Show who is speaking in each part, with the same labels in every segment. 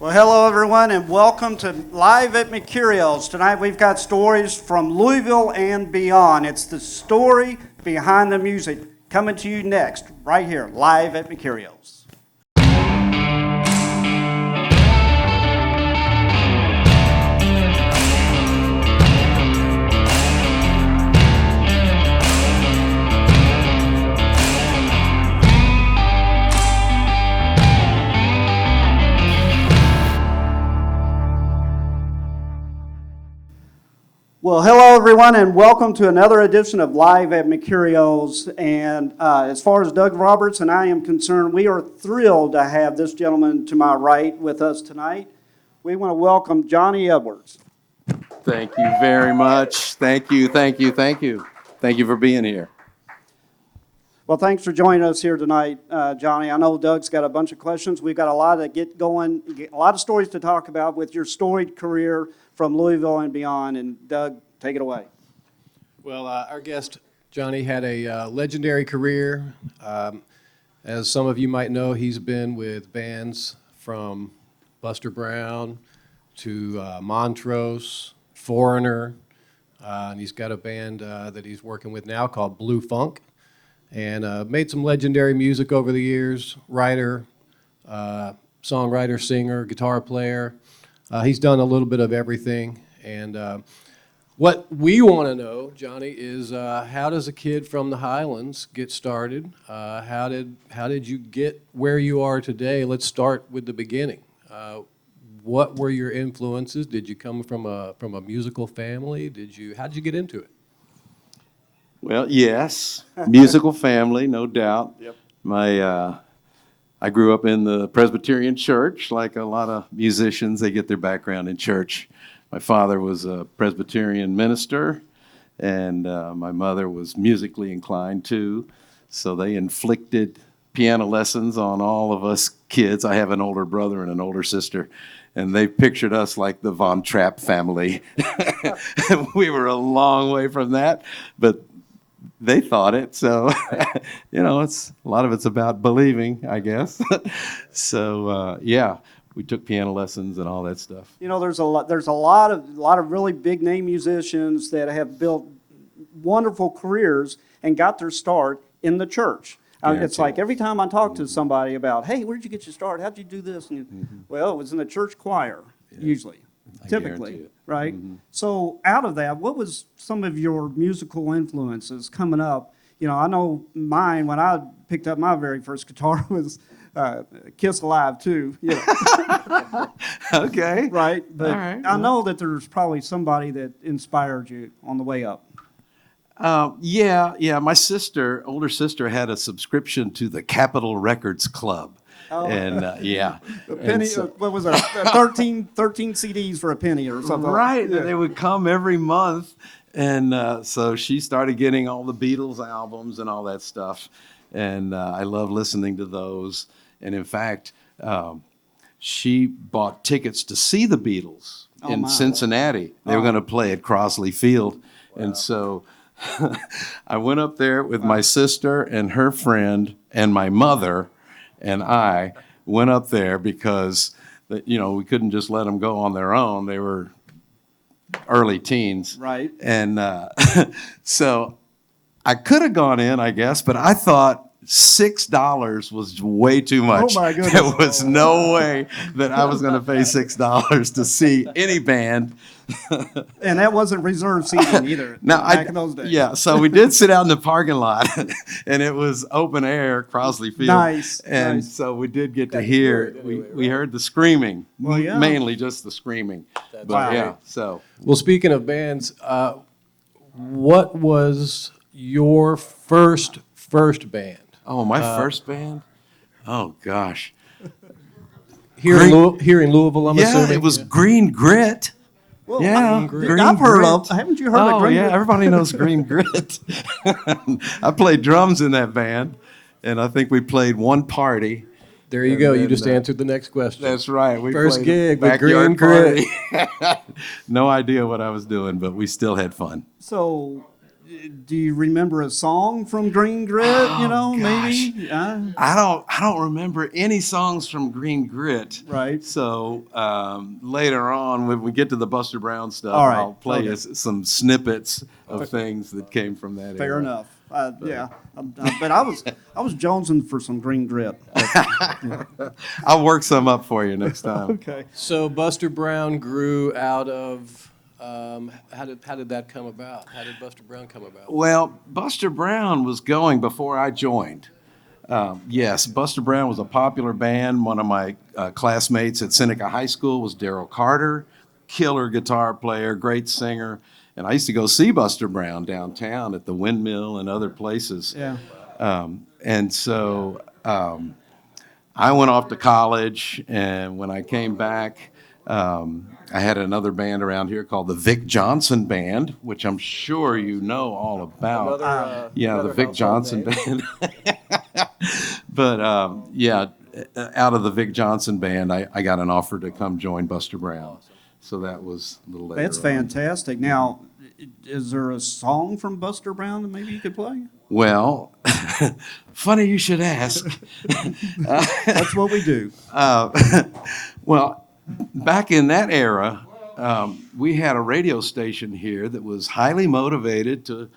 Speaker 1: Well, hello everyone, and welcome to Live at Mercurio's. Tonight we've got stories from Louisville and beyond. It's the story behind the music coming to you next, right here, live at Mercurio's. Well, hello everyone, and welcome to another edition of Live at Mercurio's. And as far as Doug Roberts and I am concerned, we are thrilled to have this gentleman to my right with us tonight. We want to welcome Johnny Edwards.
Speaker 2: Thank you very much. Thank you for being here.
Speaker 1: Well, thanks for joining us here tonight, Johnny. I know Doug's got a bunch of questions. We've got a lot to get going, a lot of stories to talk about with your storied career from Louisville and beyond. And Doug, take it away.
Speaker 3: Well, our guest, Johnny, had a legendary career. As some of you might know, he's been with bands from Buster Brown to Montrose, Foreigner, and he's got a band that he's working with now called Blue Funk, and made some legendary music over the years, writer, songwriter, singer, guitar player. He's done a little bit of everything, and what we want to know, Johnny, is how does a kid from the Highlands get started? How did you get where you are today? Let's start with the beginning. What were your influences? Did you come from a musical family? How did you get into it?
Speaker 2: Well, yes, musical family, no doubt.
Speaker 1: Yep.
Speaker 2: I grew up in the Presbyterian church, like a lot of musicians. They get their background in church. My father was a Presbyterian minister, and my mother was musically inclined too. So they inflicted piano lessons on all of us kids. I have an older brother and an older sister, and they pictured us like the Von Trapp family. We were a long way from that, but they thought it. So, it's a lot of it's about believing, I guess. So, we took piano lessons and all that stuff.
Speaker 1: There's a lot of really big name musicians that have built wonderful careers and got their start in the church. It's like every time I talk to somebody about, hey, where'd you get your start? How'd you do this? And well, it was in the church choir, usually, typically, right? Mm-hmm. So out of that, what was some of your musical influences coming up? I know mine, when I picked up my very first guitar, was Kiss Alive too.
Speaker 2: Okay.
Speaker 1: Right? But
Speaker 2: all right.
Speaker 1: I know that there's probably somebody that inspired you on the way up.
Speaker 2: Yeah. My older sister, had a subscription to the Capitol Records Club.
Speaker 1: Oh.
Speaker 2: And yeah.
Speaker 1: A penny, what was it? 13 CDs for a penny or something.
Speaker 2: Right.
Speaker 1: Yeah.
Speaker 2: They would come every month. And so she started getting all the Beatles albums and all that stuff. And I love listening to those. And in fact, she bought tickets to see the Beatles in Cincinnati. They were going to play at Crosley Field. Wow. And so I went up there with my sister and her friend and my mother, and I went up there because, we couldn't just let them go on their own. They were early teens.
Speaker 1: Right.
Speaker 2: And so I could have gone in, I guess, but I thought $6 was way too much.
Speaker 1: Oh, my goodness.
Speaker 2: There was no way that I was going to pay $6 to see any band.
Speaker 1: And that wasn't reserved seating either, back in those days.
Speaker 2: Yeah, so we did sit out in the parking lot, and it was open air, Crosley Field.
Speaker 1: Nice.
Speaker 2: And so we did get to hear, we heard the screaming, mainly just the screaming. So.
Speaker 3: Well, speaking of bands, what was your first band?
Speaker 2: Oh, my first band? Oh, gosh.
Speaker 3: Here in Louisville, I'm assuming?
Speaker 2: Yeah, it was Green Grit.
Speaker 1: Well,
Speaker 2: Yeah,
Speaker 1: Green I've heard of. Haven't you heard of Green Grit?
Speaker 2: Everybody knows Green Grit. I played drums in that band, and I think we played one party.
Speaker 3: There you go. You just answered the next question.
Speaker 2: That's right. We
Speaker 3: First
Speaker 2: played
Speaker 3: gig
Speaker 2: a
Speaker 3: with Green
Speaker 2: backyard
Speaker 3: Grit.
Speaker 2: party. No idea what I was doing, but we still had fun.
Speaker 1: So do you remember a song from Green Grit? Maybe.
Speaker 2: I don't remember any songs from Green Grit.
Speaker 1: Right.
Speaker 2: So later on, when we get to the Buster Brown stuff,
Speaker 1: All right.
Speaker 2: I'll play
Speaker 1: Okay.
Speaker 2: you some snippets of things that came from that
Speaker 1: Fair
Speaker 2: era.
Speaker 1: enough. Yeah, but I was jonesing for some Green Grit.
Speaker 2: I'll work some up for you next time.
Speaker 1: Okay.
Speaker 3: So Buster Brown grew out of, how did that come about? How did Buster Brown come about?
Speaker 2: Well, Buster Brown was going before I joined. Yes, Buster Brown was a popular band. One of my classmates at Seneca High School was Daryl Carter, killer guitar player, great singer. And I used to go see Buster Brown downtown at the Windmill and other places.
Speaker 1: Yeah.
Speaker 2: And so I went off to college, and when I came back, I had another band around here called the Vic Johnson Band, which I'm sure you know all about. The Vic Johnson Band. But out of the Vic Johnson Band, I got an offer to come join Buster Brown. So that was a little later.
Speaker 1: That's fantastic. Now, is there a song from Buster Brown that maybe you could play?
Speaker 2: Well, funny you should ask.
Speaker 1: That's what we do.
Speaker 2: Well, back in that era, we had a radio station here that was highly motivated to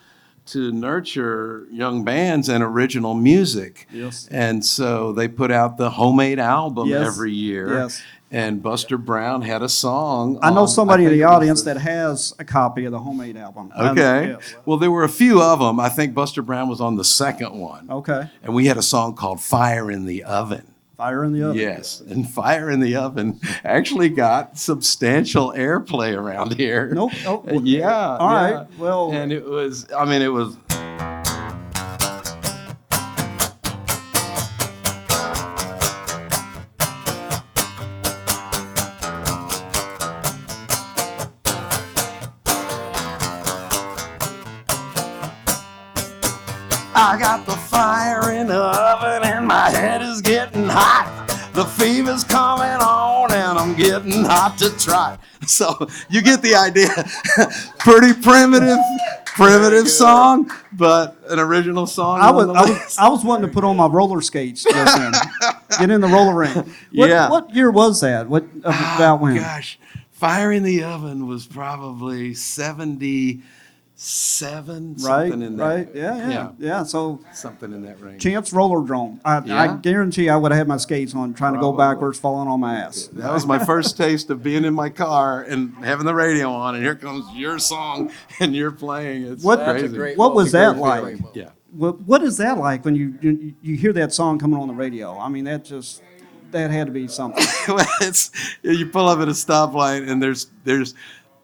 Speaker 2: nurture young bands and original music.
Speaker 1: Yes.
Speaker 2: And so they put out the homemade album
Speaker 1: Yes.
Speaker 2: every year.
Speaker 1: Yes.
Speaker 2: And Buster Brown had a song.
Speaker 1: I know somebody in
Speaker 2: think
Speaker 1: the
Speaker 2: it was
Speaker 1: audience that has a copy of the homemade album.
Speaker 2: Okay.
Speaker 1: Yes.
Speaker 2: Well, there were a few of them. I think Buster Brown was on the second one.
Speaker 1: Okay.
Speaker 2: And we had a song called Fire in the Oven.
Speaker 1: Fire in the Oven.
Speaker 2: Yes, and Fire in the Oven actually got substantial airplay around here.
Speaker 1: Nope. Oh,
Speaker 2: Yeah.
Speaker 1: All
Speaker 2: yeah.
Speaker 1: right. Well.
Speaker 2: And it was. I got the fire in the oven and my head is getting hot. The fever's coming on and I'm getting hot to trot. So you get the idea. Pretty primitive song, but an original song.
Speaker 1: I was wanting to put on my roller skates just then. Get in the roller rink. What year was that? About when?
Speaker 2: Gosh, Fire in the Oven was probably 77,
Speaker 1: Right.
Speaker 2: something in that.
Speaker 1: Right. Yeah. So
Speaker 2: Something in that range.
Speaker 1: Chance Rollerdrome. I
Speaker 2: Yeah.
Speaker 1: guarantee I would have had my skates on, trying to go
Speaker 2: Probably.
Speaker 1: backwards, falling on my ass.
Speaker 2: That was my first taste of being in my car and having the radio on, and here comes your song, and you're playing. It's
Speaker 1: What-
Speaker 3: That's a
Speaker 2: crazy.
Speaker 3: great
Speaker 1: What was that
Speaker 3: great
Speaker 1: like?
Speaker 3: feeling.
Speaker 2: Yeah.
Speaker 1: What is that like when you hear that song coming on the radio? I mean, that had to be something.
Speaker 2: Well, you pull up at a stoplight, and there's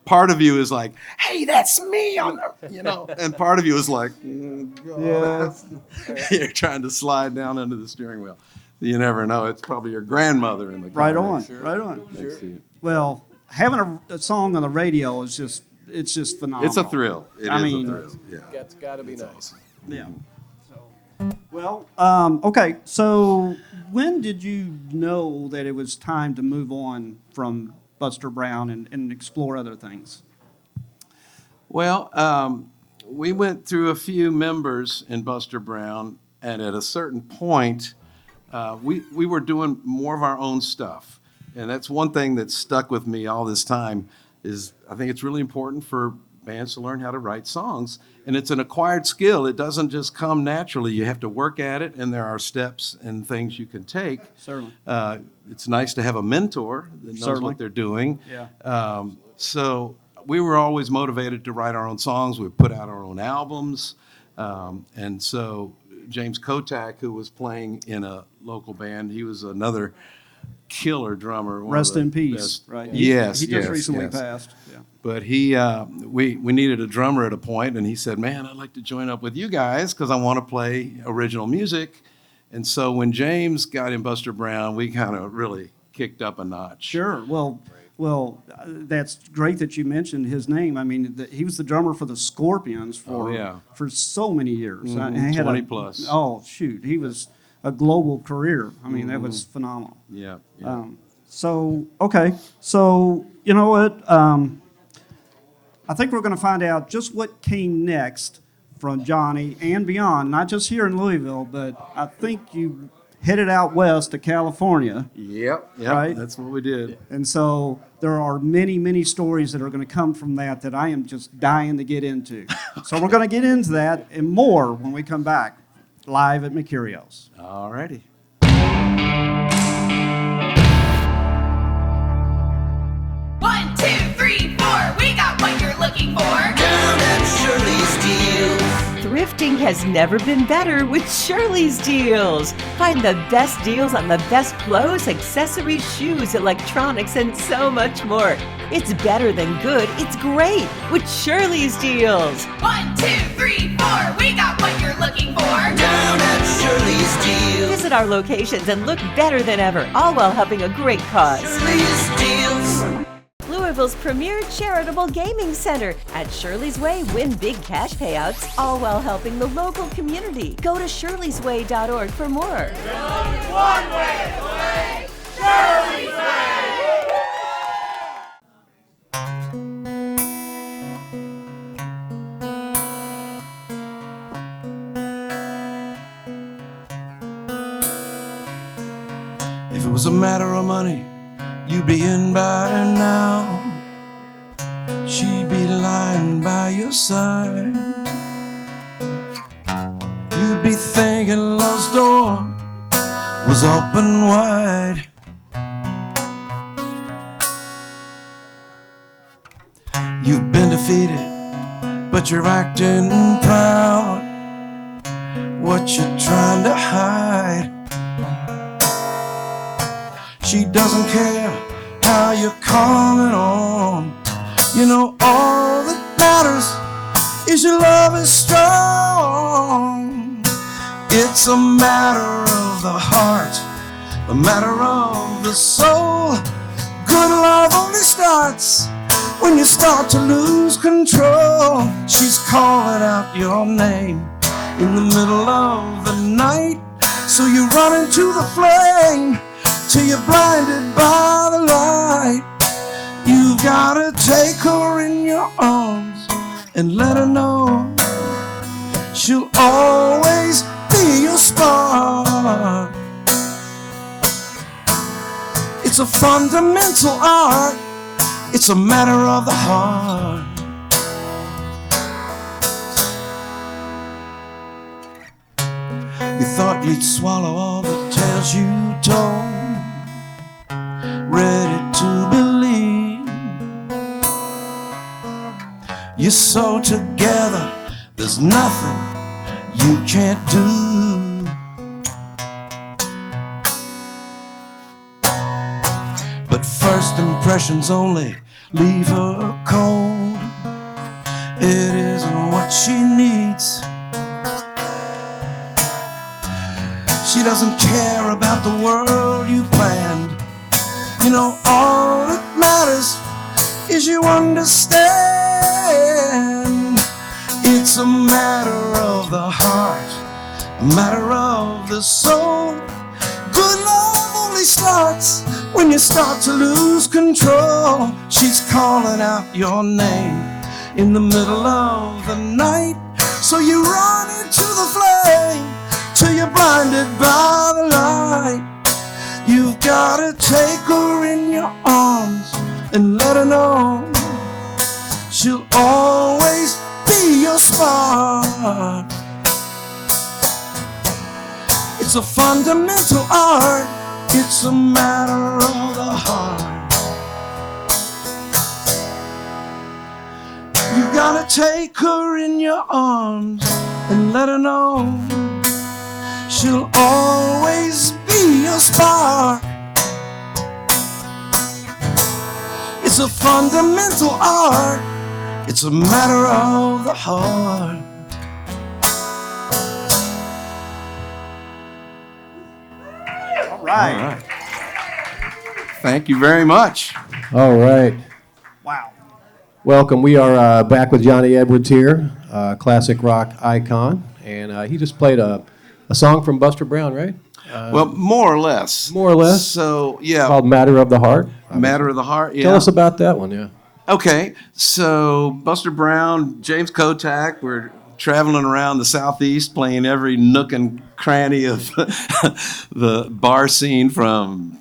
Speaker 2: part of you is like, "Hey, that's me," and part of you is like,
Speaker 1: Yeah.
Speaker 2: you're trying to slide down under the steering wheel. You never know. It's probably your grandmother in the car.
Speaker 1: Right on. Right on.
Speaker 2: Next to you.
Speaker 1: Well, having a song on the radio is just phenomenal.
Speaker 2: It's a thrill. It
Speaker 1: I
Speaker 2: is
Speaker 1: mean-
Speaker 2: a thrill. Yeah.
Speaker 3: That's got to be nice.
Speaker 1: Yeah. Well, okay. So when did you know that it was time to move on from Buster Brown and explore other things?
Speaker 2: Well, we went through a few members in Buster Brown, and at a certain point, we were doing more of our own stuff. And that's one thing that stuck with me all this time is I think it's really important for bands to learn how to write songs. And it's an acquired skill. It doesn't just come naturally. You have to work at it, and there are steps and things you can take.
Speaker 1: Certainly.
Speaker 2: It's nice to have a mentor that knows
Speaker 1: Certainly.
Speaker 2: what they're doing.
Speaker 1: Yeah.
Speaker 2: So we were always motivated to write our own songs. We put out our own albums. And so James Kotak, who was playing in a local band, he was another killer drummer. one of
Speaker 1: Rest
Speaker 2: the
Speaker 1: in peace.
Speaker 2: best.
Speaker 1: Right.
Speaker 2: Yes,
Speaker 1: He just
Speaker 2: yes,
Speaker 1: recently
Speaker 2: yes.
Speaker 1: passed. Yeah.
Speaker 2: But we needed a drummer at a point, and he said, "Man, I'd like to join up with you guys because I want to play original music." And so when James got in Buster Brown, we kind of really kicked up a notch.
Speaker 1: Sure. Well, that's great that you mentioned his name. I mean, he was the drummer for the Scorpions for so many years. And he had
Speaker 2: 20 plus.
Speaker 1: Oh, shoot. He was a global career. I mean, that was phenomenal.
Speaker 2: Yeah.
Speaker 1: Okay. So, you know what? I think we're going to find out just what came next from Johnny and beyond, not just here in Louisville, but I think you headed out west to California.
Speaker 2: Yep.
Speaker 1: Right?
Speaker 2: That's what we did.
Speaker 1: And so there are many, many stories that are going to come from that I am just dying to get into. So we're going to get into that and more when we come back live at Mercurio's.
Speaker 2: All righty.
Speaker 4: 1, 2, 3, 4. We got what you're looking for.
Speaker 5: Down at Shirley's Deals.
Speaker 6: Thrifting has never been better with Shirley's Deals. Find the best deals on the best clothes, accessories, shoes, electronics, and so much more. It's better than good. It's great with Shirley's Deals.
Speaker 4: 1, 2, 3, 4. We got what you're looking for.
Speaker 5: Down at Shirley's Deals.
Speaker 6: Visit our locations and look better than ever, all while helping a great cause.
Speaker 5: Shirley's Deals.
Speaker 6: Louisville's premier charitable gaming center. At Shirley's Way, win big cash payouts, all while helping the local community. Go to shirleysway.org for more.
Speaker 5: If it was a matter of money, you'd be in by now. She'd be lying by your side. You'd be thinking love's door was open wide. You've been defeated, but you're acting proud. What you trying to hide? She doesn't care how you're coming on. You know all that matters is your love is strong. It's a matter of the heart, a matter of the soul. Good love only starts when you start to lose control. She's calling out your name in the middle of the night, so you run into the flame till you're blinded by the light. You've gotta take her in your arms and let her know she'll always be your spark. It's a fundamental art. It's a matter of the heart. You thought you'd swallow all the tales you told, ready to believe. You're so together, there's nothing you can't do. But first impressions only leave her cold. It isn't what she needs. She doesn't care about the world you planned. You know all that matters is you understand. It's a matter of the heart, a matter of the soul. Good love only starts when you start to lose control. She's calling out your name in the middle of the night, so you run into the flame till you're blinded by the light. You've gotta take her in your arms and let her know she'll always be your spark. It's a fundamental art. It's a matter of the heart. You gotta take her in your arms and let her know she'll always be your spark. It's a fundamental art. It's a matter of the heart.
Speaker 1: All right.
Speaker 2: All right. Thank you very much.
Speaker 3: All right.
Speaker 1: Wow.
Speaker 3: Welcome. We are back with Johnny Edwards here, classic rock icon. And he just played a song from Buster Brown, right?
Speaker 2: Well, more or less.
Speaker 3: More or less.
Speaker 2: So, yeah.
Speaker 3: Called Matter of the Heart.
Speaker 2: Matter of the Heart, yeah.
Speaker 3: Tell us about that one, yeah.
Speaker 2: Okay, so Buster Brown, James Kotak were traveling around the Southeast, playing every nook and cranny of the bar scene from,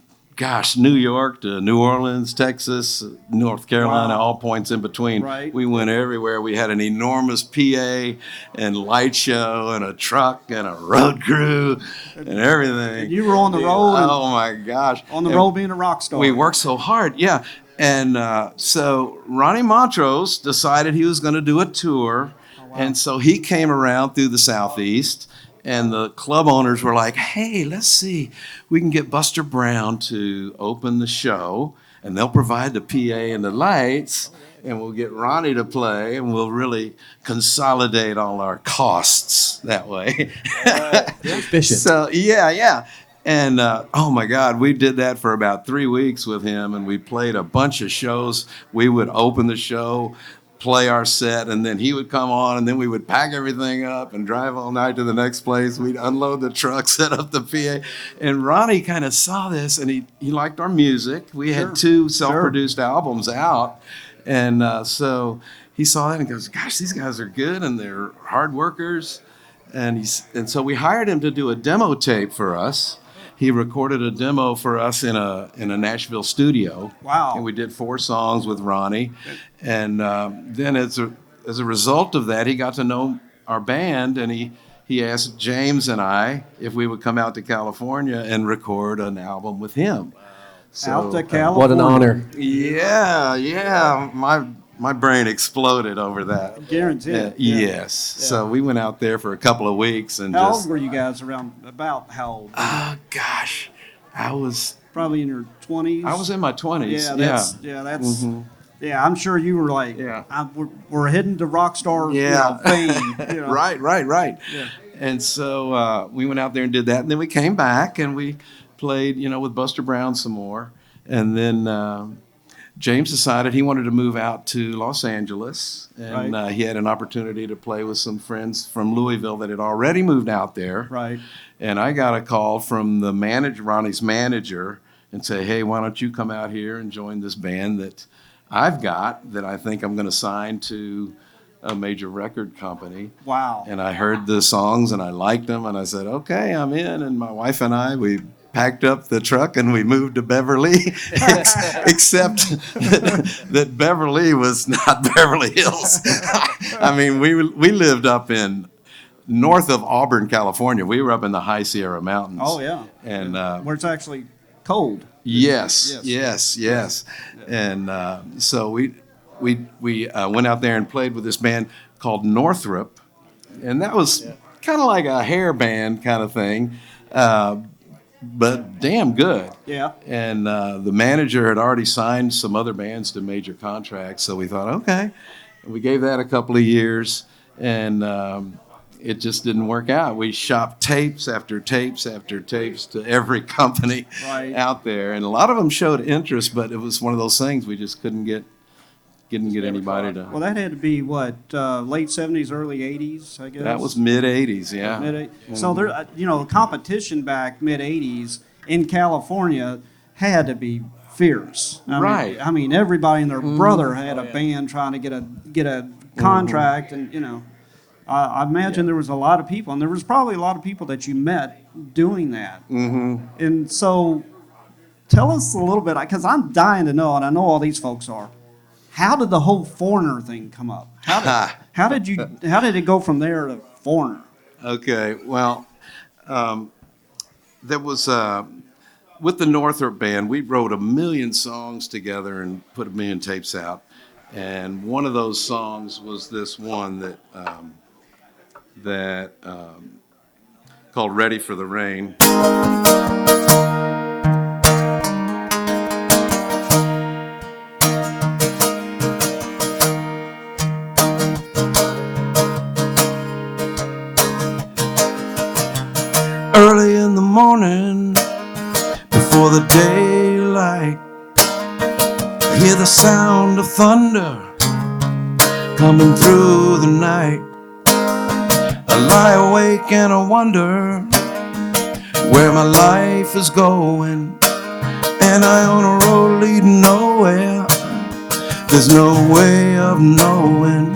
Speaker 2: New York to New Orleans, Texas, North Carolina, all points in between.
Speaker 1: Right.
Speaker 2: We went everywhere. We had an enormous PA and light show and a truck and a road crew and everything.
Speaker 1: And you were on the road.
Speaker 2: Oh my gosh.
Speaker 1: On the road being a rock star.
Speaker 2: We worked so hard, yeah. And so Ronnie Montrose decided he was going to do a tour. And so he came around through the Southeast. And the club owners were like, hey, let's see. We can get Buster Brown to open the show, and they'll provide the PA and the lights, and we'll get Ronnie to play, and we'll really consolidate all our costs that way.
Speaker 3: Efficient.
Speaker 2: So, yeah. And, oh, my God, we did that for about 3 weeks with him, and we played a bunch of shows. We would open the show, play our set, and then he would come on, and then we would pack everything up and drive all night to the next place. We'd unload the truck, set up the PA. And Ronnie kind of saw this, and he liked our music. We had 2 self-produced albums out. And so he saw that and goes, gosh, these guys are good, and they're hard workers. And so we hired him to do a demo tape for us. He recorded a demo for us in a Nashville studio.
Speaker 1: Wow.
Speaker 2: And we did 4 songs with Ronnie. And then as a result of that, he got to know our band, and he asked James and I if we would come out to California and record an album with him. So,
Speaker 1: Out to California.
Speaker 3: What an honor.
Speaker 2: Yeah. My brain exploded over that.
Speaker 1: Guaranteed.
Speaker 2: Yes. So we went out there for a couple of weeks and
Speaker 1: How
Speaker 2: just.
Speaker 1: old were you guys around? About how old?
Speaker 2: Oh gosh, I was
Speaker 1: Probably in your 20s?
Speaker 2: in my 20s.
Speaker 1: That's yeah. I'm sure you were like,
Speaker 2: Yeah.
Speaker 1: we're heading to rock star fame.
Speaker 2: Right.
Speaker 1: Yeah.
Speaker 2: And so we went out there and did that, and then we came back and we played, with Buster Brown some more, and then. James decided he wanted to move out to Los Angeles, and he had an opportunity to play with some friends from Louisville that had already moved out there.
Speaker 1: Right.
Speaker 2: And I got a call from the Ronnie's manager, and say, hey, why don't you come out here and join this band that I've got that I think I'm going to sign to a major record company.
Speaker 1: Wow.
Speaker 2: And I heard the songs and I liked them, and I said, okay, I'm in. And my wife and I, we packed up the truck and we moved to Beverly, except that Beverly was not Beverly Hills. I mean, we lived up in north of Auburn, California. We were up in the high Sierra Mountains.
Speaker 1: Oh, yeah.
Speaker 2: And
Speaker 1: where it's actually cold.
Speaker 2: yes. And so we went out there and played with this band called Northrop, and that was kind of like a hair band kind of thing. But damn good.
Speaker 1: Yeah.
Speaker 2: And the manager had already signed some other bands to major contracts, so we thought, okay. And we gave that a couple of years, and it just didn't work out. We shopped tapes after tapes after tapes to every company out there, and a lot of them showed interest, but it was one of those things we just couldn't get anybody to.
Speaker 1: Well, that had to be what, late 70s, early 80s, I guess?
Speaker 2: That was mid 80s, yeah.
Speaker 1: So there, competition back mid 80s in California had to be fierce. I mean, everybody and their brother had a band trying to get a contract, and I imagine there was a lot of people, and there was probably a lot of people that you met doing that. And so, tell us a little bit, because I'm dying to know, and I know all these folks are. How did the whole Foreigner thing come up? How did it go from there to Foreigner?
Speaker 2: Okay, well, there was with the Northrop band, we wrote 1 million songs together and put 1 million tapes out, and one of those songs was this one that called "Ready for the Rain."
Speaker 5: Early in the morning, before the daylight, I hear the sound of thunder coming through the night. I lie awake and I wonder where my life is going, and I on a road leading nowhere. There's no way of knowing.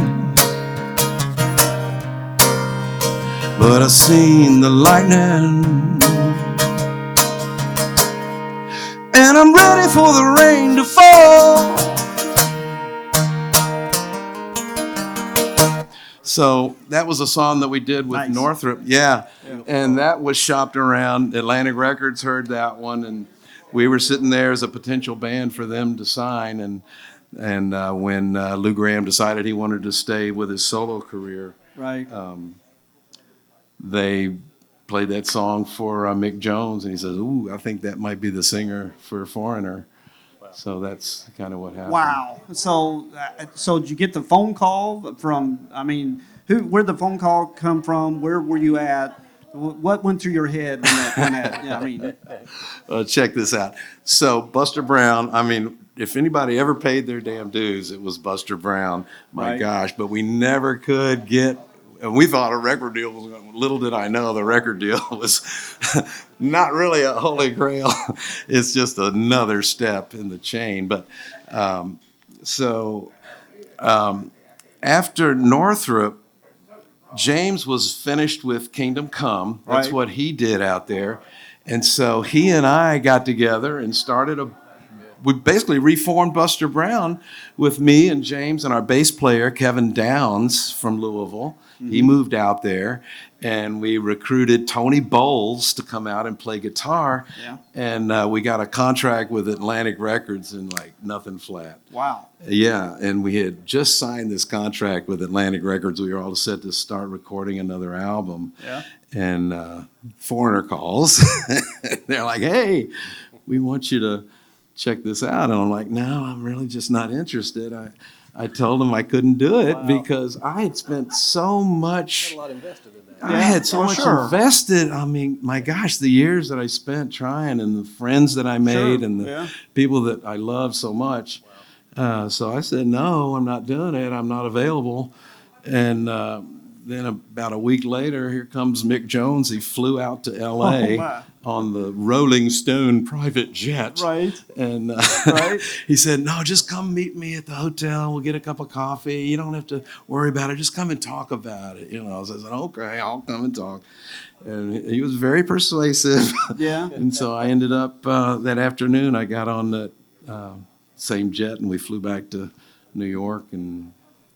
Speaker 5: but I seen the lightning. And I'm ready for the rain to fall.
Speaker 2: So that was a song that we did with
Speaker 1: Nice.
Speaker 2: Northrop. Yeah. And that was shopped around. Atlantic Records heard that one, and we were sitting there as a potential band for them to sign. And when Lou Gramm decided he wanted to stay with his solo career,
Speaker 1: Right.
Speaker 2: they played that song for Mick Jones, and he says, "Ooh, I think that might be the singer for Foreigner." So that's kind of what happened.
Speaker 1: Wow. So did you get the phone call from? I mean, where'd the phone call come from? Where were you at? What went through your head when that? Yeah, I mean,
Speaker 2: Check this out. So Buster Brown, I mean, if anybody ever paid their damn dues, it was Buster Brown. My
Speaker 1: Right.
Speaker 2: gosh, but we never could get. And we thought a record deal was going. Little did I know the record deal was not really a holy grail. It's just another step in the chain. But after Northrop, James was finished with Kingdom Come. That's
Speaker 1: Right.
Speaker 2: what he did out there. And so he and I got together and we basically reformed Buster Brown with me and James and our bass player, Kevin Downs from Louisville. He moved out there, and we recruited Tony Bowles to come out and play guitar.
Speaker 1: Yeah.
Speaker 2: And we got a contract with Atlantic Records and like nothing flat.
Speaker 1: wow.
Speaker 2: Yeah, and we had just signed this contract with Atlantic Records. We were all set to start recording another album.
Speaker 1: Yeah.
Speaker 2: And Foreigner calls. They're like, "Hey, we want you to check this out." And I'm like, "No, I'm really just not interested." I told them I couldn't do it because I had spent so much. I had so much invested. I mean, my gosh, the years that I spent trying and the friends that I made and the people that I love so much. So I said, "No, I'm not doing it. I'm not available." And then about a week later, here comes Mick Jones. He flew out to L.A.
Speaker 1: my.
Speaker 2: on the Rolling Stone private jet.
Speaker 1: Right.
Speaker 2: And
Speaker 1: Right.
Speaker 2: he said, "No, just come meet me at the hotel. We'll get a cup of coffee. You don't have to worry about it. Just come and talk about it." So I said, "Okay, I'll come and talk." And he was very persuasive.
Speaker 1: Yeah.
Speaker 2: And so I ended up that afternoon, I got on that same jet and we flew back to New York and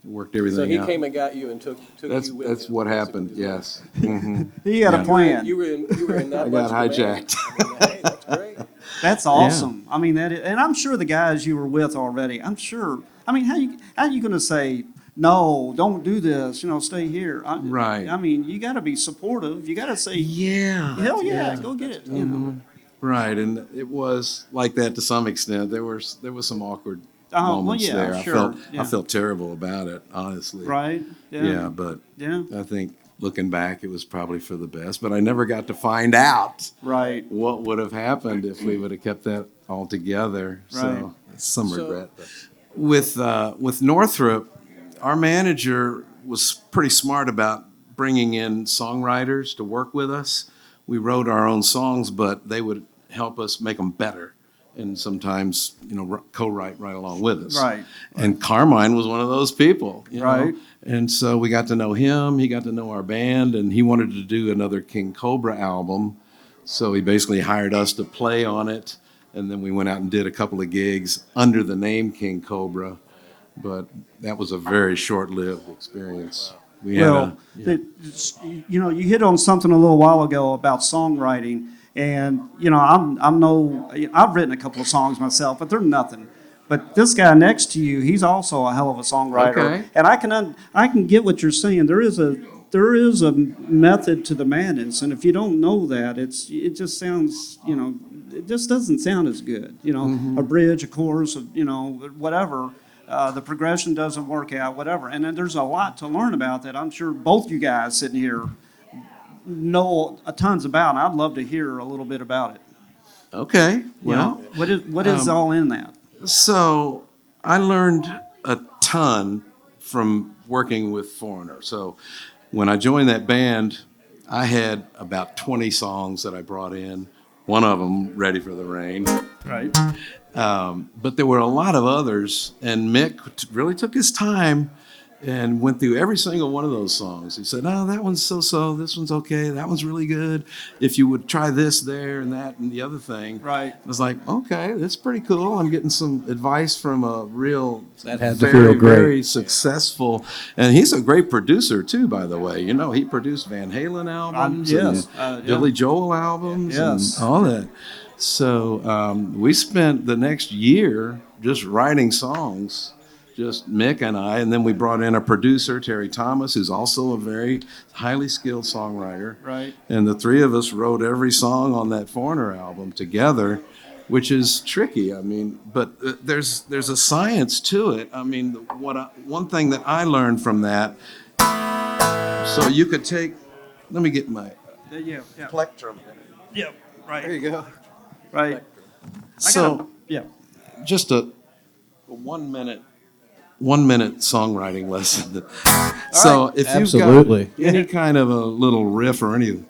Speaker 2: worked everything
Speaker 3: So he
Speaker 2: out.
Speaker 3: came and got you and took you with
Speaker 2: That's
Speaker 3: him.
Speaker 2: what happened, yes. Mhm.
Speaker 1: He had
Speaker 2: Yeah.
Speaker 1: a plan.
Speaker 3: You were in that
Speaker 2: I
Speaker 3: much
Speaker 2: got
Speaker 3: demand.
Speaker 2: hijacked.
Speaker 3: I mean, hey, that's great.
Speaker 1: That's awesome. I mean, and I'm sure the guys you were with already. I'm sure. I mean, how you going to say no? Don't do this. Stay here.
Speaker 2: Right.
Speaker 1: I mean, you got to be supportive. You got to say,
Speaker 2: Yeah.
Speaker 1: hell yeah, go get it.
Speaker 2: Right, and it was like that to some extent. There was some awkward
Speaker 1: Well,
Speaker 2: moments
Speaker 1: yeah,
Speaker 2: there.
Speaker 1: sure.
Speaker 2: I felt terrible about it, honestly.
Speaker 1: Right.
Speaker 2: Yeah, but
Speaker 1: Yeah.
Speaker 2: I think looking back, it was probably for the best. But I never got to find out
Speaker 1: Right.
Speaker 2: what would have happened if we would have kept that all together.
Speaker 1: Right.
Speaker 2: So some
Speaker 3: So-
Speaker 2: regret. But. With Northrop, our manager was pretty smart about bringing in songwriters to work with us. We wrote our own songs, but they would help us make them better, and sometimes co-write right along with us.
Speaker 1: Right.
Speaker 2: And Carmine was one of those people.
Speaker 1: Right.
Speaker 2: And so we got to know him. He got to know our band, and he wanted to do another King Cobra album. So he basically hired us to play on it, and then we went out and did a couple of gigs under the name King Cobra. But that was a very short-lived experience. We had
Speaker 1: Well, you hit on something a little while ago about songwriting, and I've written a couple of songs myself, but they're nothing. But this guy next to you, he's also a hell of a songwriter,
Speaker 2: Okay.
Speaker 1: and I can get what you're saying. There is a method to the madness, and if you don't know that, it just sounds it just doesn't sound as good. A bridge, a chorus, whatever. The progression doesn't work out, whatever. And then there's a lot to learn about that I'm sure both you guys sitting here know tons about, and I'd love to hear a little bit about it.
Speaker 2: Okay. Well,
Speaker 1: What is all in that?
Speaker 2: so I learned a ton from working with Foreigner. So when I joined that band, I had about 20 songs that I brought in. One of them, Ready for the Rain.
Speaker 1: Right.
Speaker 2: But there were a lot of others, and Mick really took his time and went through every single one of those songs. He said, "Oh, that one's so-so. This one's okay. That one's really good. If you would try this there and that and the other thing."
Speaker 1: Right.
Speaker 2: I was like, "Okay, that's pretty cool. I'm getting some advice from a real,
Speaker 3: That had to
Speaker 2: very,
Speaker 3: feel great.
Speaker 2: very successful." And he's a great producer too, by the way. You know, he produced Van Halen albums,
Speaker 1: yes,
Speaker 2: and
Speaker 1: yeah.
Speaker 2: Billy Joel albums,
Speaker 1: Yes.
Speaker 2: and all that. So we spent the next year just writing songs, just Mick and I, and then we brought in a producer, Terry Thomas, who's also a very highly skilled songwriter.
Speaker 1: Right.
Speaker 2: And the three of us wrote every song on that Foreigner album together, which is tricky. I mean, but there's a science to it. I mean, one thing that I learned from that, so you could take, let me get my
Speaker 1: Yeah.
Speaker 2: plectrum.
Speaker 1: Yeah. Right.
Speaker 3: There you go.
Speaker 1: Right.
Speaker 2: So
Speaker 1: Yeah.
Speaker 2: just a 1 minute songwriting lesson. So if you've
Speaker 3: Absolutely.
Speaker 2: got any kind of a little riff or anything.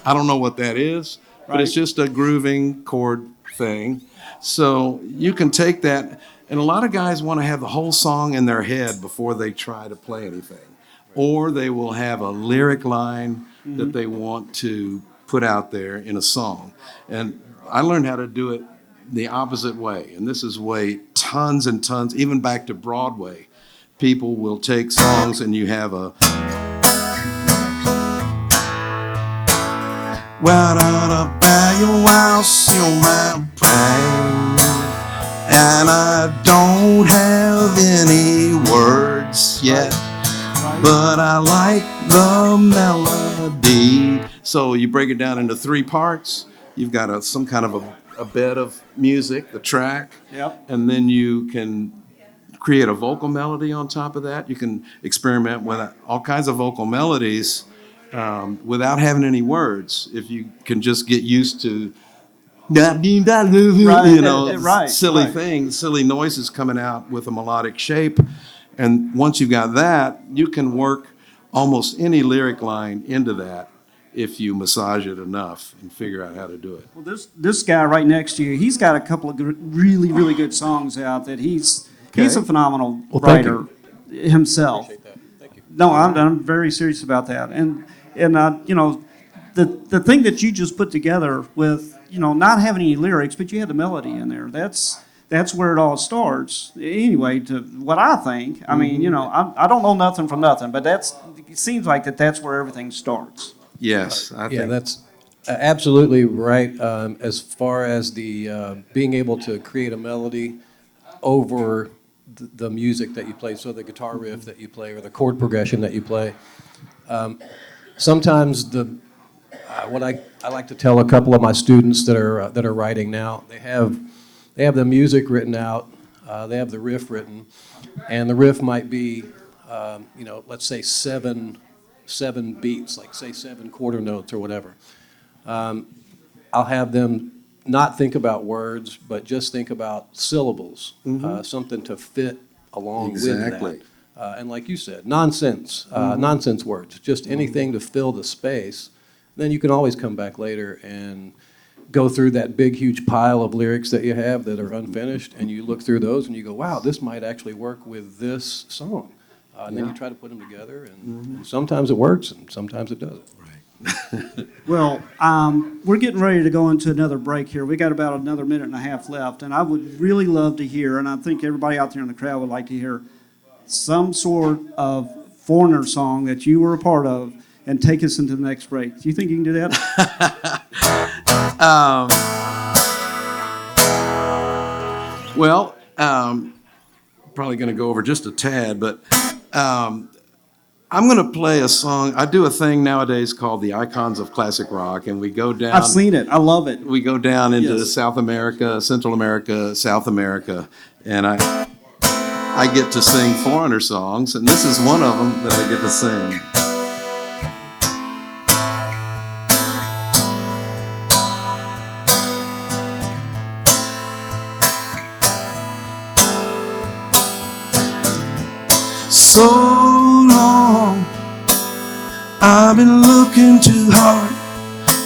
Speaker 2: I don't know what that is, but it's
Speaker 1: Right.
Speaker 2: just a grooving chord thing. So you can take that, and a lot of guys want to have the whole song in their head before they try to play anything. Or they will have a lyric line that they want to put out there in a song. And I learned how to do it the opposite way. And this is way tons and tons, even back to Broadway. People will take songs and you have a "Well, out about your house, you're my pride, and I don't have any words yet, but I like the melody." So you break it down into 3 parts. You've got some kind of a bed of music, the track,
Speaker 1: Yep.
Speaker 2: and then you can create a vocal melody on top of that. You can experiment with all kinds of vocal melodies without having any words. If you can just get used to, you know,
Speaker 1: right,
Speaker 2: silly
Speaker 1: right.
Speaker 2: things, silly noises coming out with a melodic shape. And once you've got that, you can work almost any lyric line into that if you massage it enough and figure out how to do it.
Speaker 1: Well, this guy right next to you, he's got a couple of really, really good songs out that he's a phenomenal
Speaker 3: thank
Speaker 1: writer himself. No, I'm very serious about that. And you know, the thing that you just put together with, you know, not having any lyrics, but you had the melody in there. That's where it all starts. Anyway, to what I think, I mean, you know, I don't know nothing from nothing, but it seems like that's where everything starts.
Speaker 2: Yes, I
Speaker 3: Yeah,
Speaker 2: think
Speaker 3: that's absolutely right. As far as the being able to create a melody over the music that you play, so the guitar riff that you play or the chord progression that you play. Sometimes what I like to tell a couple of my students that are writing now, they have the music written out, they have the riff written, and the riff might be, you know, let's say seven beats, like say 7 quarter notes or whatever. I'll have them not think about words, but just think about syllables, something to fit along with
Speaker 2: Exactly.
Speaker 3: that. And like you said, nonsense words, just anything to fill the space. Then you can always come back later and go through that big, huge pile of lyrics that you have that are unfinished, and you look through those and you go, wow, this might actually work with this song. And then you try to put them together, and sometimes it works, and sometimes it doesn't.
Speaker 1: Well, we're getting ready to go into another break here. We got about another minute and a half left, and I would really love to hear, and I think everybody out there in the crowd would like to hear some sort of Foreigner song that you were a part of, and take us into the next break. Do you think you can do that?
Speaker 2: Well, probably going to go over just a tad, but I'm going to play a song. I do a thing nowadays called the Icons of Classic Rock, and we go down.
Speaker 1: I've seen it. I love it.
Speaker 2: We go down into
Speaker 1: Yes.
Speaker 2: South America, Central America, South America, and I get to sing Foreigner songs, and this is one of them that I get to sing.
Speaker 5: so long. I've been looking too hard.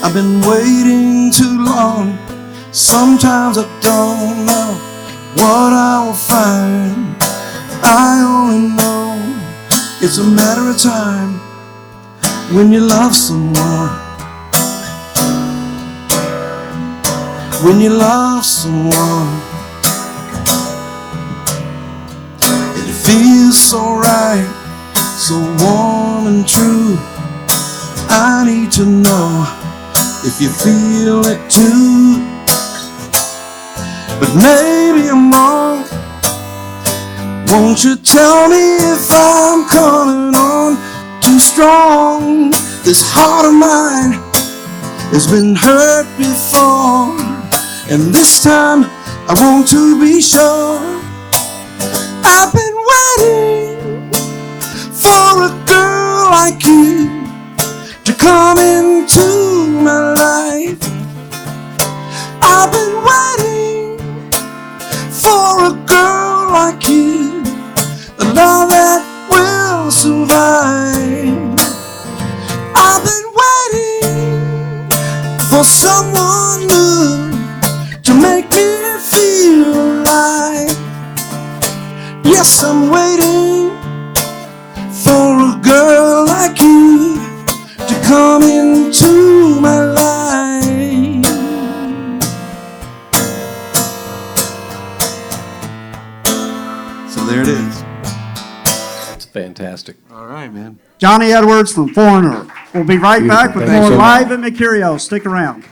Speaker 5: I've been waiting too long. Sometimes I don't know what I will find. I only know it's a matter of time when you love someone. When you love someone, it feels so right, so warm and true. I need to know if you feel it too. But maybe I'm wrong. Won't you tell me if I'm coming on too strong? This heart of mine has been hurt before, and this time I want to be sure. I've been waiting for a girl like you to come into my life. I've been waiting for a girl like you, a love that will survive. I've been waiting for someone new to make me feel alive. Yes, I'm waiting for a girl like you to come into my life. So there it is.
Speaker 3: That's fantastic.
Speaker 2: All right, man.
Speaker 1: Johnny Edwards from Foreigner. We'll be right back with
Speaker 3: Thanks
Speaker 1: more
Speaker 3: so much.
Speaker 1: Live at Mercurio. Stick around.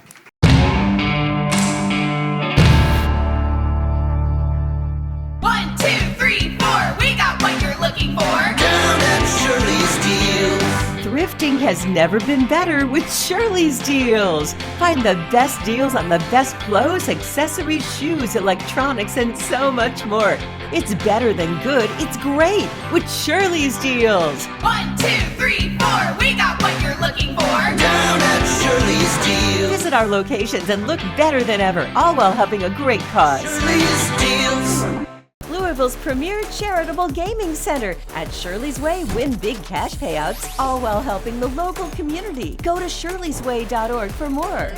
Speaker 4: 1, 2, 3, 4. We got what you're looking for.
Speaker 5: Down at Shirley's Deals.
Speaker 6: Thrifting has never been better with Shirley's Deals. Find the best deals on the best clothes, accessories, shoes, electronics, and so much more. It's better than good, it's great with Shirley's Deals.
Speaker 4: 1, 2, 3, 4. We got what you're looking for.
Speaker 5: Down at Shirley's Deals.
Speaker 6: Visit our locations and look better than ever, all while helping a great cause.
Speaker 5: Shirley's Deals.
Speaker 6: Louisville's premier charitable gaming center. At Shirley's Way, win big cash payouts, all while helping the local community. Go to shirleysway.org for more.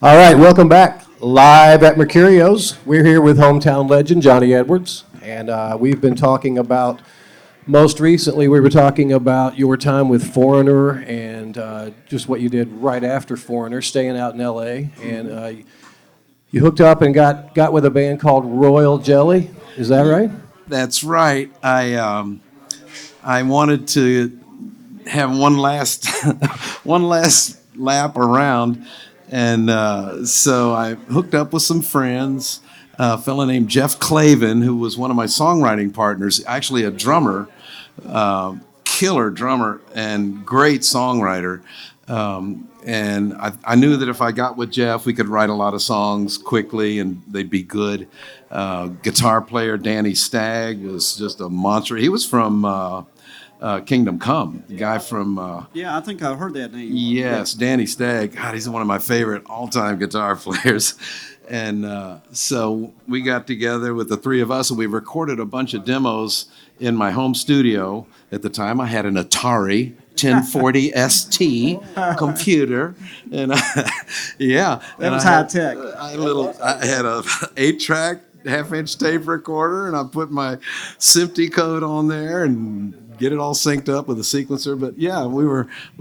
Speaker 3: All right, welcome back. Live at Mercurio's. We're here with hometown legend Johnny Edwards, and we've been talking about, most recently, we were talking about your time with Foreigner and just what you did right after Foreigner, staying out in L.A., and you hooked up and got with a band called Royal Jelly. Is that right?
Speaker 2: That's right. I wanted to have one last one last lap around, and so I hooked up with some friends. A fellow named Jeff Clavin, who was one of my songwriting partners, actually a drummer, killer drummer and great songwriter. And I knew that if I got with Jeff, we could write a lot of songs quickly and they'd be good. Guitar player Danny Stagg was just a monster. He was from Kingdom Come, the guy from...
Speaker 1: Yeah, I think I heard that name.
Speaker 2: Yes, Danny Stagg. God, he's one of my favorite all-time guitar players. And so we got together with the three of us, and we recorded a bunch of demos in my home studio. At the time, I had an Atari 1040 ST computer, and yeah,
Speaker 1: That was high tech.
Speaker 2: I had a 8-track half-inch tape recorder, and I put my SMPTE code on there and get it all synced up with a sequencer. But yeah, we